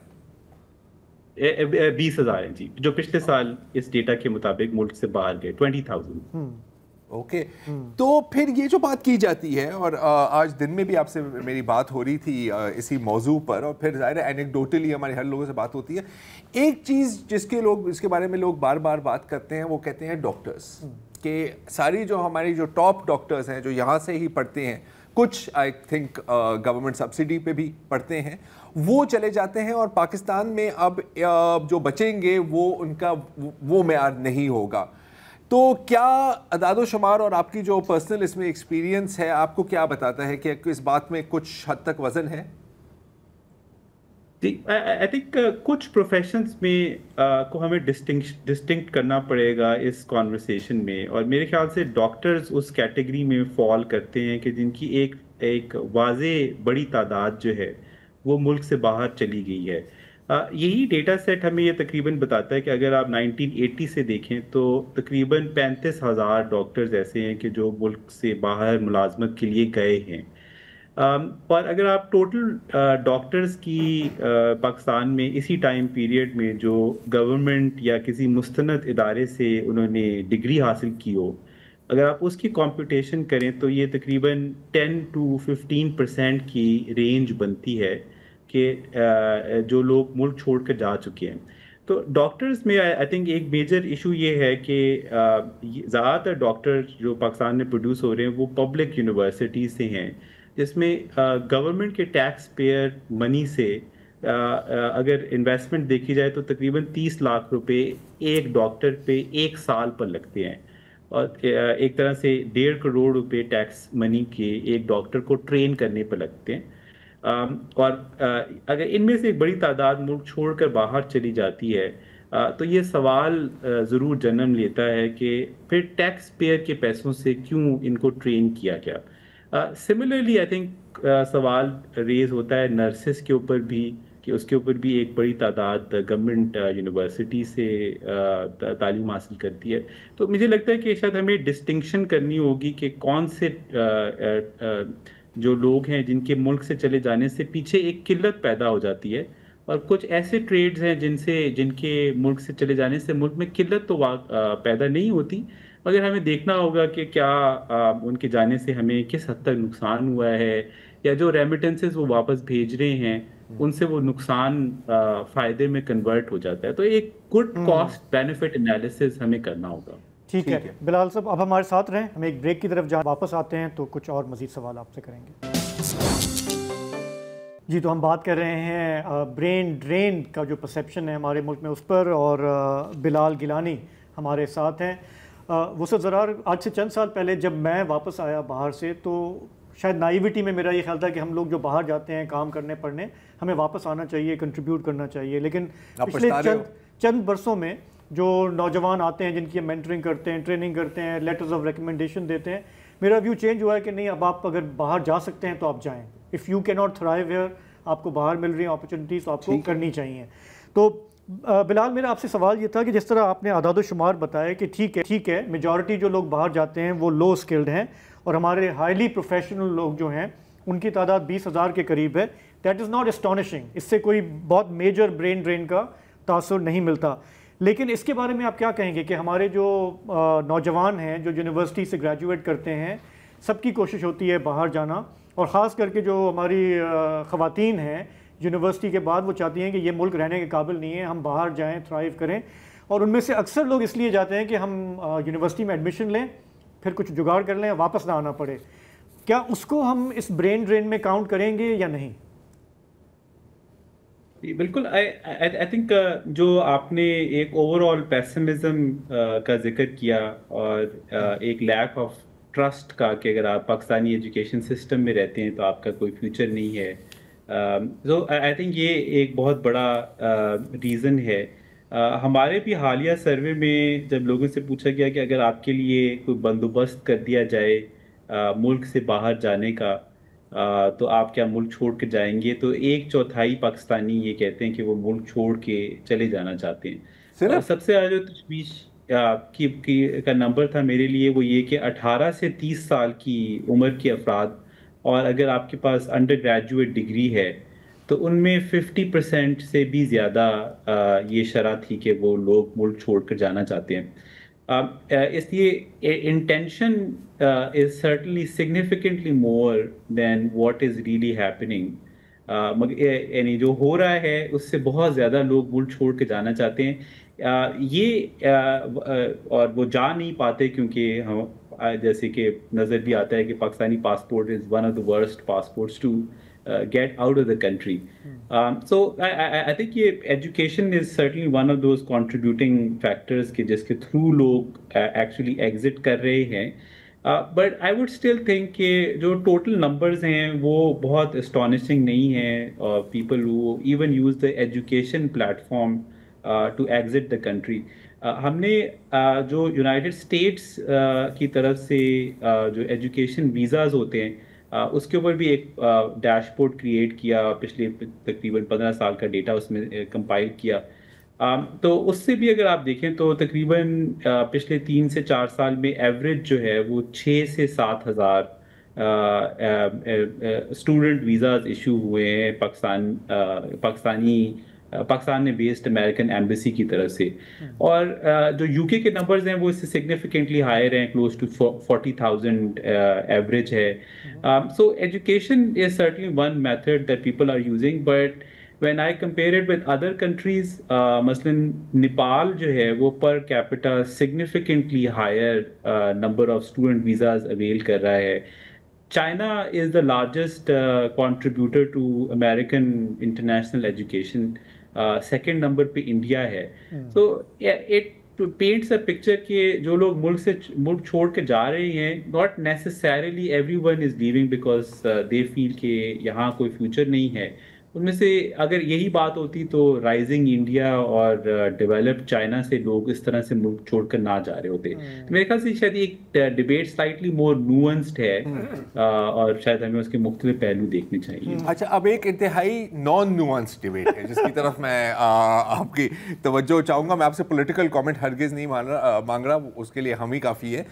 20,000 ہیں جی, جو پچھلے سال اس ڈیٹا کے مطابق ملک سے باہر گئے 20,000. اوکے, تو پھر یہ جو بات کی جاتی ہے, اور آج دن میں بھی آپ سے میری بات ہو رہی تھی اسی موضوع پر, اور پھر ظاہر ہے اینیکڈوٹلی ہمارے ہر لوگوں سے بات ہوتی ہے. ایک چیز جس کے بارے میں لوگ بار بار بات کرتے ہیں وہ کہتے ہیں ڈاکٹرز, کہ ساری جو ہماری جو ٹاپ ڈاکٹرز ہیں جو یہاں سے ہی پڑھتے ہیں, کچھ آئی تھنک گورنمنٹ سبسڈی پہ بھی پڑھتے ہیں, وہ چلے جاتے ہیں, اور پاکستان میں اب جو بچیں گے وہ ان کا وہ معیار نہیں ہوگا. تو کیا اعداد و شمار اور آپ کی جو پرسنل اس میں ایکسپیرینس ہے آپ کو کیا بتاتا ہے کہ اس بات میں کچھ حد تک وزن ہے؟ آئی تھنک کچھ پروفیشنز میں کو ہمیں ڈسٹنکٹ کرنا پڑے گا اس کانورسیشن میں, اور میرے خیال سے ڈاکٹرز اس کیٹیگری میں فال کرتے ہیں کہ جن کی ایک واضح بڑی تعداد جو ہے وہ ملک سے باہر چلی گئی ہے. یہی ڈیٹا سیٹ ہمیں یہ تقریباً بتاتا ہے کہ اگر آپ 1980 سے دیکھیں تو تقریباً 35,000 ڈاکٹرز ایسے ہیں کہ جو ملک سے باہر ملازمت کے لیے گئے ہیں. اور اگر آپ ٹوٹل ڈاکٹرز کی پاکستان میں اسی ٹائم پیریڈ میں جو گورنمنٹ یا کسی مستند ادارے سے انہوں نے ڈگری حاصل کی ہو، اگر آپ اس کی کمپٹیشن کریں تو یہ تقریباً 10 to 15% کی رینج بنتی ہے کہ جو لوگ ملک چھوڑ کر جا چکے ہیں. تو ڈاکٹرز میں آئی تھنک ایک میجر ایشو یہ ہے کہ زیادہ تر ڈاکٹر جو پاکستان میں پروڈیوس ہو رہے ہیں وہ پبلک یونیورسٹیز سے ہیں، جس میں گورنمنٹ کے ٹیکس پیئر منی سے اگر انویسٹمنٹ دیکھی جائے تو تقریباً 30 لاکھ روپے ایک ڈاکٹر پہ ایک سال پر لگتے ہیں، اور ایک طرح سے 1.5 کروڑ روپے ٹیکس منی کے ایک ڈاکٹر کو ٹرین کرنے پر لگتے ہیں. اور اگر ان میں سے ایک بڑی تعداد ملک چھوڑ کر باہر چلی جاتی ہے تو یہ سوال ضرور جنم لیتا ہے کہ پھر ٹیکس پیئر کے پیسوں سے کیوں ان کو ٹرین کیا گیا. سملرلی آئی تھنک سوال ریز ہوتا ہے نرسز کے اوپر بھی، کہ اس کے اوپر بھی ایک بڑی تعداد گورنمنٹ یونیورسٹی سے تعلیم حاصل کرتی ہے. تو مجھے لگتا ہے کہ شاید ہمیں ڈسٹنکشن کرنی ہوگی کہ کون سے جو لوگ ہیں جن کے ملک سے چلے جانے سے پیچھے ایک قلت پیدا ہو جاتی ہے، اور کچھ ایسے ٹریڈز ہیں جن کے ملک سے چلے جانے سے ملک میں قلت تو پیدا نہیں ہوتی، مگر ہمیں دیکھنا ہوگا کہ کیا ان کے جانے سے ہمیں کس حد تک نقصان ہوا ہے، یا جو ریمیٹنسز وہ واپس بھیج رہے ہیں ان سے وہ نقصان فائدے میں کنورٹ ہو جاتا ہے. تو ایک گڈ کاسٹ بینیفٹ انالیسس ہمیں کرنا ہوگا. ٹھیک ہے بلال صاحب، اب ہمارے ساتھ رہیں، ہم ایک بریک کی طرف جہاں واپس آتے ہیں تو کچھ اور مزید سوال آپ سے کریں گے. جی، تو ہم بات کر رہے ہیں برین ڈرین کا جو پرسیپشن ہے ہمارے ملک میں اس پر، اور بلال گیلانی ہمارے ساتھ ہیں. وسعت زرار، آج سے چند سال پہلے جب میں واپس آیا باہر سے تو شاید نائیوٹی میں میرا یہ خیال تھا کہ ہم لوگ جو باہر جاتے ہیں کام کرنے پڑھنے، ہمیں واپس آنا چاہیے، کنٹریبیوٹ کرنا چاہیے. لیکن پچھلے چند برسوں میں جو نوجوان آتے ہیں جن کی ہم مینٹرنگ کرتے ہیں، ٹریننگ کرتے ہیں، لیٹرز آف ریکمنڈیشن دیتے ہیں، میرا ویو چینج ہوا ہے کہ نہیں، اب آپ اگر باہر جا سکتے ہیں تو آپ جائیں. اف یو کی ناٹ تھرائیو ہیئر، آپ کو باہر مل رہی ہیں اپرچونیٹیز تو آپ کو کرنی چاہیے. تو بلال، میرا آپ سے سوال یہ تھا کہ جس طرح آپ نے اعداد و شمار بتایا کہ ٹھیک ہے میجورٹی جو لوگ باہر جاتے ہیں وہ لو اسکلڈ ہیں، اور ہمارے ہائیلی پروفیشنل لوگ جو ہیں ان کی تعداد 20,000 کے قریب ہے. دیٹ از ناٹ اسٹانشنگ، اس سے کوئی بہت میجر برین ڈرین کا تاثر نہیں ملتا. لیکن اس کے بارے میں آپ کیا کہیں گے کہ ہمارے جو نوجوان ہیں جو یونیورسٹی سے گریجویٹ کرتے ہیں، سب کی کوشش ہوتی ہے باہر جانا، اور خاص کر کے جو ہماری خواتین ہیں یونیورسٹی کے بعد وہ چاہتی ہیں کہ یہ ملک رہنے کے قابل نہیں ہے، ہم باہر جائیں، تھرائیو کریں. اور ان میں سے اکثر لوگ اس لیے جاتے ہیں کہ ہم یونیورسٹی میں ایڈمیشن لیں، پھر کچھ جگاڑ کر لیں، واپس نہ آنا پڑے. کیا اس کو ہم اس برین ڈرین میں کاؤنٹ کریں گے یا نہیں؟ بالکل. آئی تھنک جو آپ نے ایک اوور آل پیسمزم کا ذکر کیا، اور ایک لیک آف ٹرسٹ کا کہ اگر آپ پاکستانی ایجوکیشن سسٹم میں رہتے ہیں تو آپ کا کوئی فیوچر نہیں ہے، سو آئی تھنک یہ ایک بہت بڑا ریزن ہے. ہمارے بھی حالیہ سروے میں جب لوگوں سے پوچھا گیا کہ اگر آپ کے لیے کوئی بندوبست کر دیا جائے ملک سے باہر جانے کا تو آپ کیا ملک چھوڑ کے جائیں گے، تو 1/4 پاکستانی یہ کہتے ہیں کہ وہ ملک چھوڑ کے چلے جانا چاہتے ہیں. سب سے زیادہ جو تشویش کا نمبر تھا میرے لیے وہ یہ کہ 18 سے 30 سال کی عمر کے افراد، اور اگر آپ کے پاس انڈر گریجویٹ ڈگری ہے تو ان میں 50% سے بھی زیادہ یہ شرح تھی کہ وہ لوگ ملک چھوڑ کر جانا چاہتے ہیں. اس لیے intention is certainly significantly more than what is really happening. یعنی جو ہو رہا ہے اس سے بہت زیادہ لوگ ملک چھوڑ کے جانا چاہتے ہیں. یہ اور وہ جا نہیں پاتے کیونکہ ہم جیسے کہ نظر بھی آتا ہے کہ Pakistani passport is one of the worst passports to get out of the country. So I think education is certainly one of those contributing factors کہ جس کے through لوگ actually exit کر رہے ہیں. But I would still think کہ جو total numbers ہیں وہ بہت astonishing نہیں ہیں. People who even use the education platform to exit the country. ہم نے جو یونائٹڈ اسٹیٹس کی طرف سے جو ایجوکیشن ویزاز ہوتے ہیں اس کے اوپر بھی ایک ڈیش بورڈ کریٹ کیا، پچھلے تقریباً 15 سال کا ڈیٹا اس میں کمپائل کیا. تو اس سے بھی اگر آپ دیکھیں تو تقریباً پچھلے 3 سے 4 سال میں ایوریج جو ہے وہ 6 سے 7 ہزار اسٹوڈنٹ ویزاز ایشو ہوئے ہیں پاکستان میں بیسڈ امریکن ایمبیسی کی طرف سے، اور جو یو کے نمبرز ہیں وہ اس سے سگنیفیکنٹلی ہائر ہیں، کلوز ٹو 40,000 ایوریج ہے. So education is certainly one method that people are using, but when I compare it with other countries, مثلاً نیپال جو ہے وہ per capita significantly higher number of student visas avail کر رہا ہے. China is the largest contributor to American international education. Second number پہ انڈیا ہے. So it paints a picture کہ جو لوگ ملک چھوڑ کے جا رہے ہیں، not necessarily everyone is leaving because they feel کہ یہاں کوئی فیوچر نہیں ہے. ان میں سے اگر یہی بات ہوتی تو رائزنگ انڈیا اور ڈیولپڈ چائنا سے لوگ اس طرح سے ملک چھوڑ کر نہ جا رہے ہوتے. میرے خیال سے شاید ایک ڈیبیٹ سلائٹلی مور نوئنسڈ ہے، اور شاید ہمیں اس کے مختلف پہلو دیکھنے چاہیے. اچھا، اب ایک انتہائی نان نوئنسڈ ڈیبیٹ ہے جس کی طرف میں آپ کی توجہ چاہوں گا. میں آپ سے پولیٹیکل کامنٹ ہرگز نہیں مانگ رہا، اس کے لیے ہم ہی کافی ہے.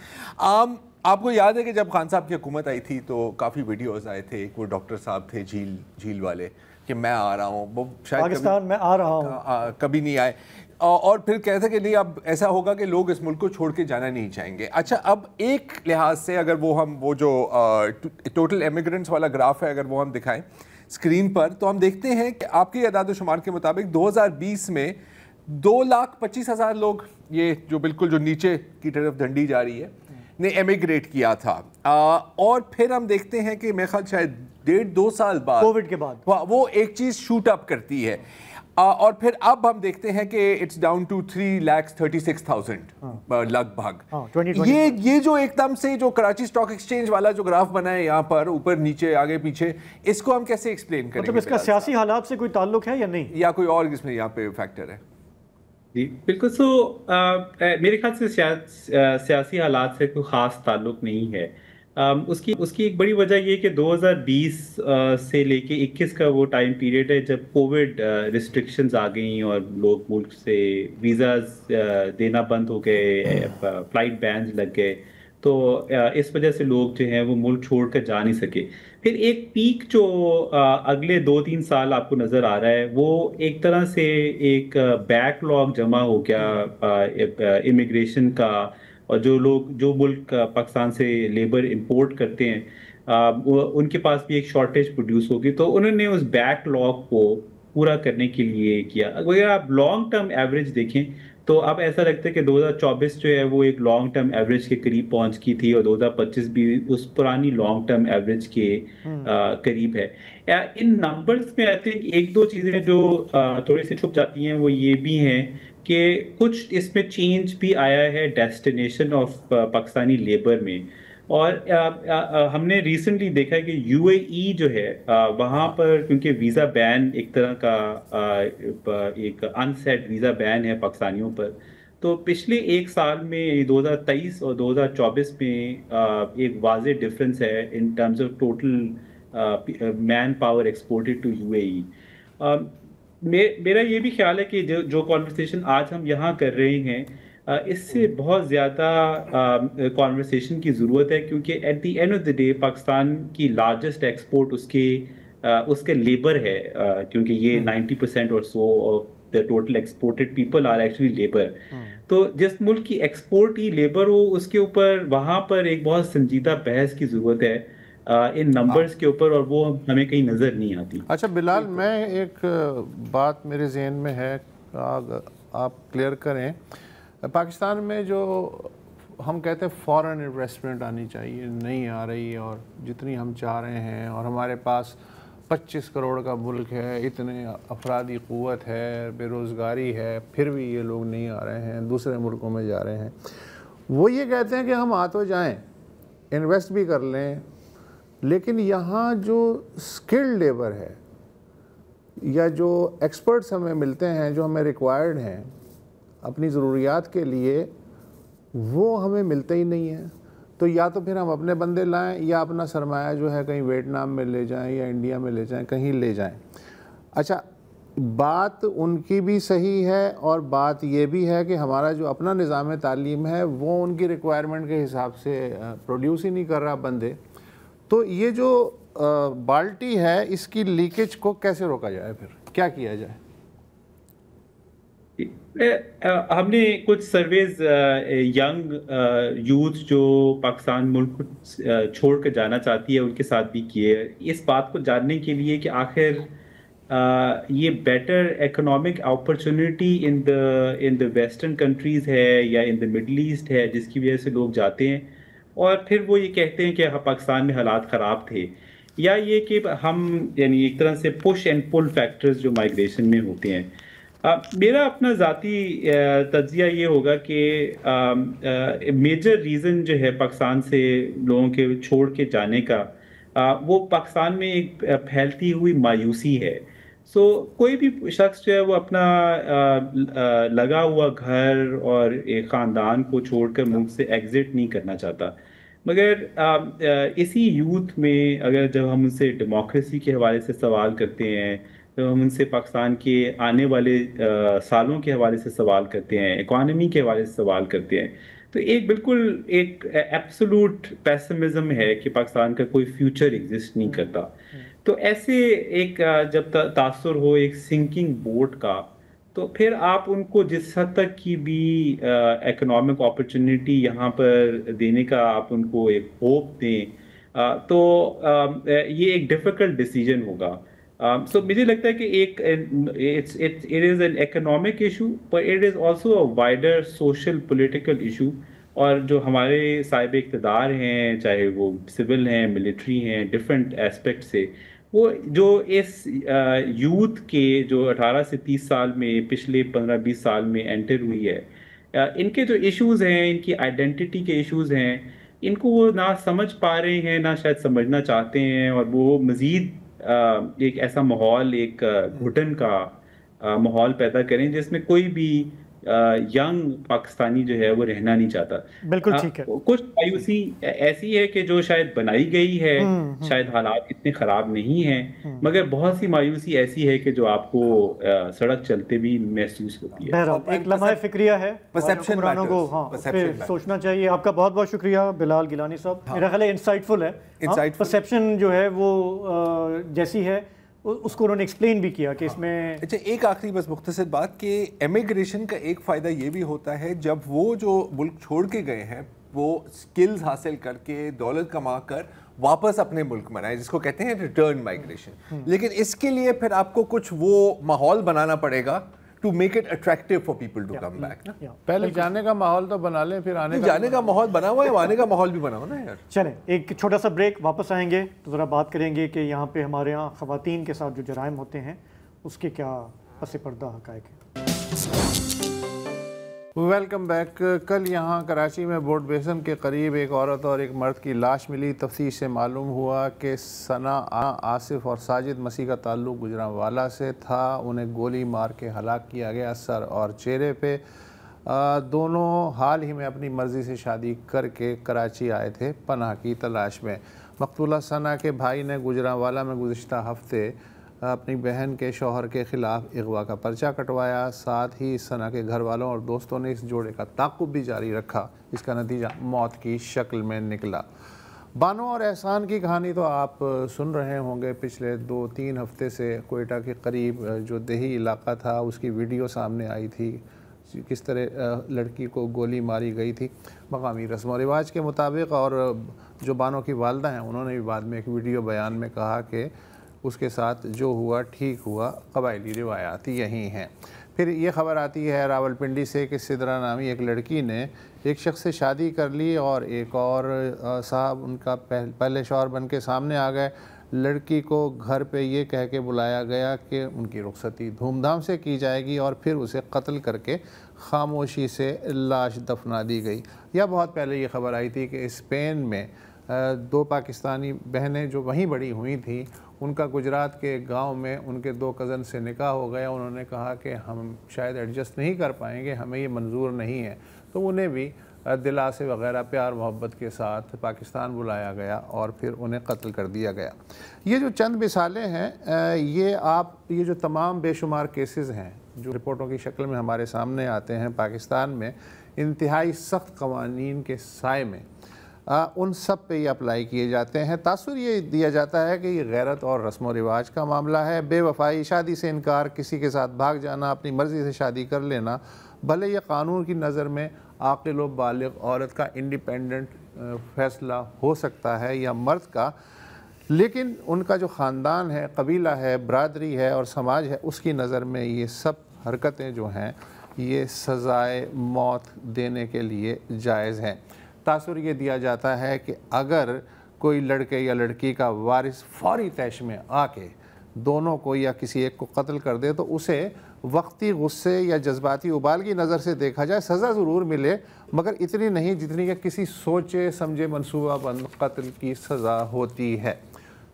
آپ کو یاد ہے کہ جب خان صاحب کی حکومت آئی تھی تو کافی ویڈیوز آئے تھے. ایک وہ ڈاکٹر صاحب تھے جھیل والے کہ میں آ رہا ہوں، وہ شاید پاکستان میں آ رہا ہوں، کبھی نہیں آئے، اور پھر کہتے کہ نہیں اب ایسا ہوگا کہ لوگ اس ملک کو چھوڑ کے جانا نہیں چاہیں گے. اچھا، اب ایک لحاظ سے اگر وہ جو ٹوٹل ایمیگرنٹس والا گراف ہے اگر وہ ہم دکھائیں اسکرین پر، تو ہم دیکھتے ہیں کہ آپ کی اعداد و شمار کے مطابق 2020 میں 2,25,000 لوگ، یہ جو بالکل جو نیچے کی طرف ڈھنڈی جا رہی ہے، نے ایمیگریٹ کیا تھا. اور پھر ہم دیکھتے ہیں کہ میرے خیال شاید 1.5-2 سال بعد کووڈ کے بعد وہ ایک چیز شوٹ اپ کرتی ہے، اور پھر اب ہم دیکھتے ہیں کہ اٹس ڈاؤن ٹو 3,36,000 لگ بھگ. یہ جو ایک دم سے جو کراچی اسٹاک ایکسچینج والا جو گراف بنا ہے یہاں پر اوپر نیچے آگے پیچھے، اس کو ہم کیسے ایکسپلین کریں گے؟ مطلب اس کا سیاسی حالات سے کوئی تعلق ہے یا نہیں، یا کوئی اور اس میں یہاں پہ فیکٹر ہے؟ جی بالکل. سو میرے خیال سے سیاسی حالات سے کوئی خاص تعلق نہیں ہے. اس کی ایک بڑی وجہ یہ کہ 2020 سے لے کے 21 کا وہ ٹائم پیریڈ ہے جب کووڈ ریسٹرکشنز آ گئیں اور لوگ ملک سے ویزاز دینا بند ہو گئے، فلائٹ بینز لگ گئے، تو اس وجہ سے لوگ جو ہیں وہ ملک چھوڑ کر جا نہیں سکے. پھر ایک پیک جو اگلے 2-3 سال آپ کو نظر آ رہا ہے، وہ ایک طرح سے ایک بیک لاگ جمع ہو گیا امیگریشن کا، اور جو ملک پاکستان سے لیبر امپورٹ کرتے ہیں ان کے پاس بھی ایک شارٹیج پروڈیوس ہوگی، تو انہوں نے اس بیک لاگ کو پورا کرنے کے لیے کیا. اگر آپ لانگ ٹرم ایوریج دیکھیں تو اب ایسا لگتا ہے کہ 2024 جو ہے وہ ایک لانگ ٹرم ایوریج کے قریب پہنچ کی تھی، اور 2025 بھی اس پرانی لانگ ٹرم ایوریج کے قریب ہے. ان نمبرز میں آئی تھنک 1-2 چیزیں جو تھوڑی سی چھپ جاتی ہیں وہ یہ بھی ہیں کہ کچھ اس میں چینج بھی آیا ہے ڈیسٹینیشن آف پاکستانی لیبر میں. اور ہم نے ریسنٹلی دیکھا ہے کہ یو اے ای جو ہے وہاں پر کیونکہ ویزا بین ایک طرح کا ایک ان سیٹ ویزا بین ہے پاکستانیوں پر، تو پچھلے 1 سال میں 2023 اور 2024 میں ایک واضح ڈفرینس ہے in terms of total man power exported to U A E. میرا یہ بھی خیال ہے کہ جو کانورسیشن آج ہم یہاں کر رہے ہیں اس سے بہت زیادہ کانورسیشن کی ضرورت ہے، کیونکہ at the end of the day Pakistan کی لارجسٹ ایکسپورٹ اس کے لیبر ہے، کیونکہ یہ 90% اور so of the total exported people are actually labour. تو جس ملک کی ایکسپورٹ ہی لیبر ہو، اس کے اوپر وہاں پر ایک بہت سنجیدہ بحث کی ضرورت ہے ان نمبرز کے اوپر، اور وہ ہمیں کہیں نظر نہیں آتی. اچھا بلال، میں ایک بات میرے ذہن میں ہے، آپ کلیئر کریں. پاکستان میں جو ہم کہتے ہیں فارن انویسٹمنٹ آنی چاہیے، نہیں آ رہی، اور جتنی ہم چاہ رہے ہیں، اور ہمارے پاس 25 کروڑ کا ملک ہے، اتنے افرادی قوت ہے، بے روزگاری ہے، پھر بھی یہ لوگ نہیں آ رہے ہیں، دوسرے ملکوں میں جا رہے ہیں. وہ یہ کہتے ہیں کہ ہم آ تو جائیں، انویسٹ بھی کر لیں، لیکن یہاں جو اسکلڈ لیبر ہے یا جو ایکسپرٹس ہمیں ملتے ہیں جو ہمیں ریکوائرڈ ہیں اپنی ضروریات کے لیے، وہ ہمیں ملتے ہی نہیں ہیں. تو یا تو پھر ہم اپنے بندے لائیں، یا اپنا سرمایہ جو ہے کہیں ویتنام میں لے جائیں یا انڈیا میں لے جائیں، کہیں لے جائیں. اچھا، بات ان کی بھی صحیح ہے، اور بات یہ بھی ہے کہ ہمارا جو اپنا نظام تعلیم ہے وہ ان کی ریکوائرمنٹ کے حساب سے پروڈیوس ہی نہیں کر رہا بندے. تو یہ جو بالٹی ہے اس کی لیکیج کو کیسے روکا جائے، پھر کیا کیا جائے؟ ہم نے کچھ سرویز ینگ یوتھ جو پاکستان ملک کو چھوڑ کر جانا چاہتی ہے ان کے ساتھ بھی کیے، اس بات کو جاننے کے لیے کہ آخر یہ better economic opportunity in the western countries ہے یا ان دا مڈل ایسٹ ہے جس کی وجہ سے لوگ جاتے ہیں، اور پھر وہ یہ کہتے ہیں کہ پاکستان میں حالات خراب تھے، یا یہ کہ ہم یعنی ایک طرح سے پش اینڈ پل فیکٹرز جو مائیگریشن میں ہوتے ہیں۔ میرا اپنا ذاتی تجزیہ یہ ہوگا کہ میجر ریزن جو ہے پاکستان سے لوگوں کے چھوڑ کے جانے کا وہ پاکستان میں ایک پھیلتی ہوئی مایوسی ہے۔ سو کوئی بھی شخص جو ہے وہ اپنا لگا ہوا گھر اور ایک خاندان کو چھوڑ کر ملک سے ایگزٹ نہیں کرنا چاہتا، مگر اسی یوتھ میں اگر جب ہم ان سے ڈیموکریسی کے حوالے سے سوال کرتے ہیں، تو ہم ان سے پاکستان کے آنے والے سالوں کے حوالے سے سوال کرتے ہیں، اکانومی کے حوالے سے سوال کرتے ہیں، تو ایک بالکل ایک ایبسولوٹ پیسمزم ہے کہ پاکستان کا کوئی فیوچر ایگزسٹ نہیں کرتا۔ تو ایسے ایک جب تاثر ہو ایک سنکنگ بوٹ کا، تو پھر آپ ان کو جس حد تک کی بھی اکنامک اپرچونٹی یہاں پر دینے کا آپ ان کو ایک ہوپ دیں، تو یہ ایک ڈیفیکلٹ ڈیسیجن ہوگا۔ سو مجھے لگتا ہے کہ ایک it is an economic issue but it is also a wider social political issue، اور جو ہمارے صاحب اقتدار ہیں چاہے وہ سول ہیں، ملٹری ہیں، ڈفرینٹ اسپیکٹ سے، وہ جو اس یوتھ کے جو 18 سے 30 سال میں پچھلے 15-20 سال میں انٹر ہوئی ہے، ان کے جو ایشوز ہیں، ان کی آئیڈینٹی کے ایشوز ہیں، ان کو وہ نہ سمجھ پا رہے ہیں نہ شاید سمجھنا چاہتے ہیں، اور وہ مزید ایک ایسا ماحول، ایک گھٹن کا ماحول پیدا کریں جس میں کوئی بھی ینگ پاکستانی جو ہے وہ رہنا نہیں چاہتا۔ بالکل ٹھیک ہے۔ کچھ مایوسی ایسی ہے کہ جو شاید بنائی گئی ہے، شاید حالات اتنے خراب نہیں ہیں، مگر بہت سی مایوسی ایسی ہے کہ جو آپ کو سڑک چلتے بھی محسوس ہوتی ہے۔ بہرحال ایک لمحہ فکریہ ہے، حکمرانوں کو سوچنا چاہیے۔ آپ کا بہت بہت شکریہ بلال گیلانی صاحب، میرا خیال ہے انسائٹفل ہے، پرسیپشن جو ہے وہ جیسی ہے اس کو انہوں نے ایکسپلین بھی کیا کہ اس میں۔ اچھا ایک آخری بس مختصر بات کہ امیگریشن کا ایک فائدہ یہ بھی ہوتا ہے جب وہ جو ملک چھوڑ کے گئے ہیں وہ سکلز حاصل کر کے دولت کما کر واپس اپنے ملک میں آئیں، جس کو کہتے ہیں ریٹرن مائیگریشن، لیکن اس کے لیے پھر آپ کو کچھ وہ ماحول بنانا پڑے گا to make it attractive for people to come back نا۔ پہلے جانے کا ماحول تو بنا لیں، پھر جانے کا ماحول بنا ہوا ہے، آنے کا ماحول بھی بنا ہوا نا یار۔ چلیں ایک چھوٹا سا بریک، واپس آئیں گے تو ذرا بات کریں گے کہ یہاں پہ ہمارے یہاں خواتین کے ساتھ جو جرائم ہوتے ہیں اس کے کیا پس پردہ حقائق ہیں۔ Welcome back. کل یہاں کراچی میں بورڈ بیسن کے قریب ایک عورت اور ایک مرد کی لاش ملی۔ تفتیش سے معلوم ہوا کہ ثنا آصف اور ساجد مسیح کا تعلق گجرانوالہ سے تھا، انہیں گولی مار کے ہلاک کیا گیا سر اور چہرے پہ۔ دونوں حال ہی میں اپنی مرضی سے شادی کر کے کراچی آئے تھے پناہ کی تلاش میں۔ مقتولہ ثنا کے بھائی نے گجرانوالہ میں گزشتہ ہفتے اپنی بہن کے شوہر کے خلاف اغوا کا پرچہ کٹوایا، ساتھ ہی ثنا کے گھر والوں اور دوستوں نے اس جوڑے کا تعاقب بھی جاری رکھا، اس کا نتیجہ موت کی شکل میں نکلا۔ بانو اور احسان کی کہانی تو آپ سن رہے ہوں گے، پچھلے 2-3 ہفتے سے کوئٹہ کے قریب جو دیہی علاقہ تھا اس کی ویڈیو سامنے آئی تھی، کس طرح لڑکی کو گولی ماری گئی تھی مقامی رسم و رواج کے مطابق، اور جو بانو کی والدہ ہیں انہوں نے بھی بعد میں ایک ویڈیو بیان میں کہا کہ اس کے ساتھ جو ہوا ٹھیک ہوا، قبائلی روایات یہی ہیں۔ پھر یہ خبر آتی ہے راولپنڈی سے کہ سدرا نامی ایک لڑکی نے ایک شخص سے شادی کر لی اور ایک اور صاحب ان کا پہلے شوہر بن کے سامنے آ گئے۔ لڑکی کو گھر پہ یہ کہہ کے بلایا گیا کہ ان کی رخصتی دھوم دھام سے کی جائے گی اور پھر اسے قتل کر کے خاموشی سے لاش دفنا دی گئی۔ یا بہت پہلے یہ خبر آئی تھی کہ اسپین میں 2 پاکستانی بہنیں جو وہیں بڑی ہوئی تھیں، ان کا گجرات کے گاؤں میں ان کے 2 کزن سے نکاح ہو گیا۔ انہوں نے کہا کہ ہم شاید ایڈجسٹ نہیں کر پائیں گے، ہمیں یہ منظور نہیں ہے، تو انہیں بھی دلاسے وغیرہ پیار محبت کے ساتھ پاکستان بلایا گیا اور پھر انہیں قتل کر دیا گیا۔ یہ جو چند مثالیں ہیں، یہ جو تمام بے شمار کیسز ہیں جو رپورٹوں کی شکل میں ہمارے سامنے آتے ہیں پاکستان میں انتہائی سخت قوانین کے سائے میں ان سب پہ یہ اپلائی کیے جاتے ہیں۔ تاثر یہ دیا جاتا ہے کہ یہ غیرت اور رسم و رواج کا معاملہ ہے۔ بے وفائی، شادی سے انکار، کسی کے ساتھ بھاگ جانا، اپنی مرضی سے شادی کر لینا، بھلے یہ قانون کی نظر میں عاقل و بالغ عورت کا انڈیپینڈنٹ فیصلہ ہو سکتا ہے یا مرد کا، لیکن ان کا جو خاندان ہے، قبیلہ ہے، برادری ہے اور سماج ہے، اس کی نظر میں یہ سب حرکتیں جو ہیں یہ سزائے موت دینے کے لیے جائز ہیں۔ تاثر یہ دیا جاتا ہے کہ اگر کوئی لڑکے یا لڑکی کا وارث فوری طیش میں آ کے دونوں کو یا کسی ایک کو قتل کر دے تو اسے وقتی غصے یا جذباتی ابال کی نظر سے دیکھا جائے، سزا ضرور ملے مگر اتنی نہیں جتنی کہ کسی سوچے سمجھے منصوبہ بند قتل کی سزا ہوتی ہے۔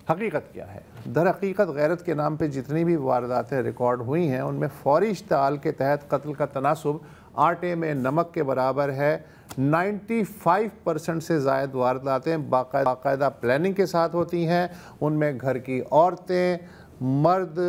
حقیقت کیا ہے؟ در حقیقت غیرت کے نام پہ جتنی بھی وارداتیں ریکارڈ ہوئی ہیں ان میں فوری اشتعال کے تحت قتل کا تناسب آٹے میں نمک کے برابر ہے۔ 95% سے زائد وارداتیں باقاعدہ پلاننگ کے ساتھ ہوتی ہیں، ان میں گھر کی عورتیں، مرد،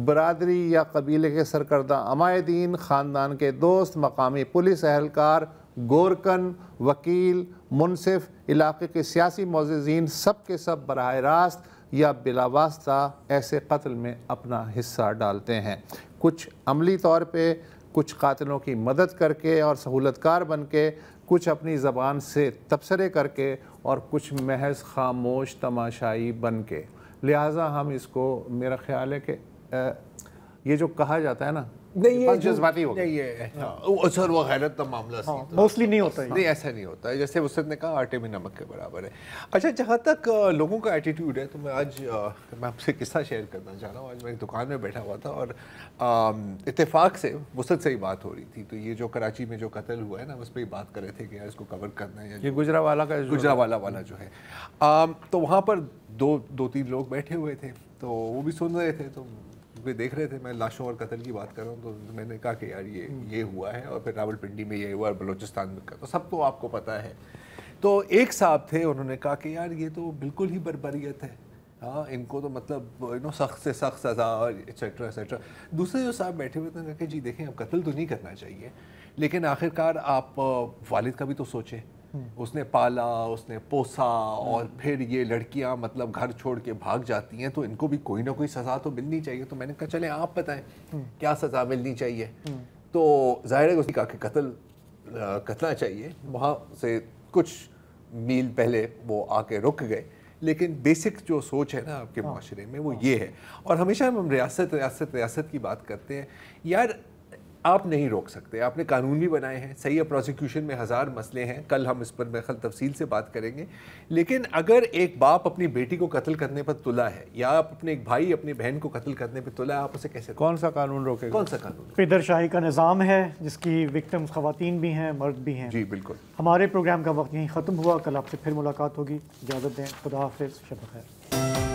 برادری یا قبیلے کے سرکردہ عمائدین، خاندان کے دوست، مقامی پولیس اہلکار، گورکن، وکیل، منصف، علاقے کے سیاسی معززین، سب کے سب براہ راست یا بلا واسطہ ایسے قتل میں اپنا حصہ ڈالتے ہیں، کچھ عملی طور پہ، کچھ قاتلوں کی مدد کر کے اور سہولت کار بن کے، کچھ اپنی زبان سے تبصرے کر کے اور کچھ محض خاموش تماشائی بن کے۔ لہٰذا ہم اس کو، میرا خیال ہے کہ یہ جو کہا جاتا ہے نا، نہیں یہ جذباتی ہو گیا سر، وہ غیرت کا معاملہ موسٹلی نہیں ہوتا ہے، نہیں ایسا نہیں ہوتا ہے، جیسے وسط نے کہا آٹے میں نمک کے برابر ہے۔ اچھا، جہاں تک لوگوں کا ایٹیٹیوڈ ہے تو میں آج میں آپ سے قصہ شیئر کرنا چاہ رہا ہوں۔ آج میں ایک دکان میں بیٹھا ہوا تھا اور اتفاق سے وسط سے ہی بات ہو رہی تھی، تو یہ جو کراچی میں جو قتل ہوا ہے نا اس پہ ہی بات کر رہے تھے کہ یار اس کو کور کرنا ہے، یہ گجراوالا کا، گجراوالا والا جو ہے، تو وہاں پر دو تین لوگ بیٹھے ہوئے تھے تو وہ بھی سن رہے تھے، تو دیکھ رہے تھے میں لاشوں اور قتل کی بات کر رہا ہوں، تو میں نے کہا کہ یار یہ ہوا ہے اور پھر راول پنڈی میں یہ ہوا اور بلوچستان میں، تو سب تو آپ کو پتہ ہے۔ تو ایک صاحب تھے، انہوں نے کہا کہ یار یہ تو بالکل ہی بربریت ہے، ہاں ان کو تو مطلب سخت سے سخت سزا اور ایٹسیٹرا ایٹسیٹرا۔ دوسرے جو صاحب بیٹھے ہوئے تھے کہا کہ جی دیکھیں اب قتل تو نہیں کرنا چاہیے لیکن آخرکار آپ والد کا بھی تو سوچیں، اس نے پالا، اس نے پوسا، اور پھر یہ لڑکیاں مطلب گھر چھوڑ کے بھاگ جاتی ہیں تو ان کو بھی کوئی نہ کوئی سزا تو ملنی چاہیے۔ تو میں نے کہا چلیں آپ بتائیں کیا سزا ملنی چاہیے؟ تو ظاہر ہے اس نے کہا کہ قتل کرنا چاہیے۔ وہاں سے کچھ میل پہلے وہ آ کے رک گئے، لیکن بیسک جو سوچ ہے نا آپ کے معاشرے میں وہ یہ ہے۔ اور ہمیشہ ہم ریاست کی بات کرتے ہیں، یار آپ نہیں روک سکتے، آپ نے قانون بھی بنائے ہیں، صحیح ہے، پروسیکیوشن میں ہزار مسئلے ہیں، کل ہم اس پر میں خل تفصیل سے بات کریں گے، لیکن اگر ایک باپ اپنی بیٹی کو قتل کرنے پر تلا ہے یا آپ اپنے ایک بھائی اپنی بہن کو قتل کرنے پر تلا ہے، آپ اسے کیسے، کون سا قانون روکے گا؟ کون سا قانون؟ پیدر شاہی کا نظام ہے جس کی وکٹمز خواتین بھی ہیں، مرد بھی ہیں۔ جی بالکل۔ ہمارے پروگرام کا وقت یہیں ختم ہوا، کل آپ سے پھر ملاقات ہوگی، اجازت دیں، خدا حافظ، شب بخیر۔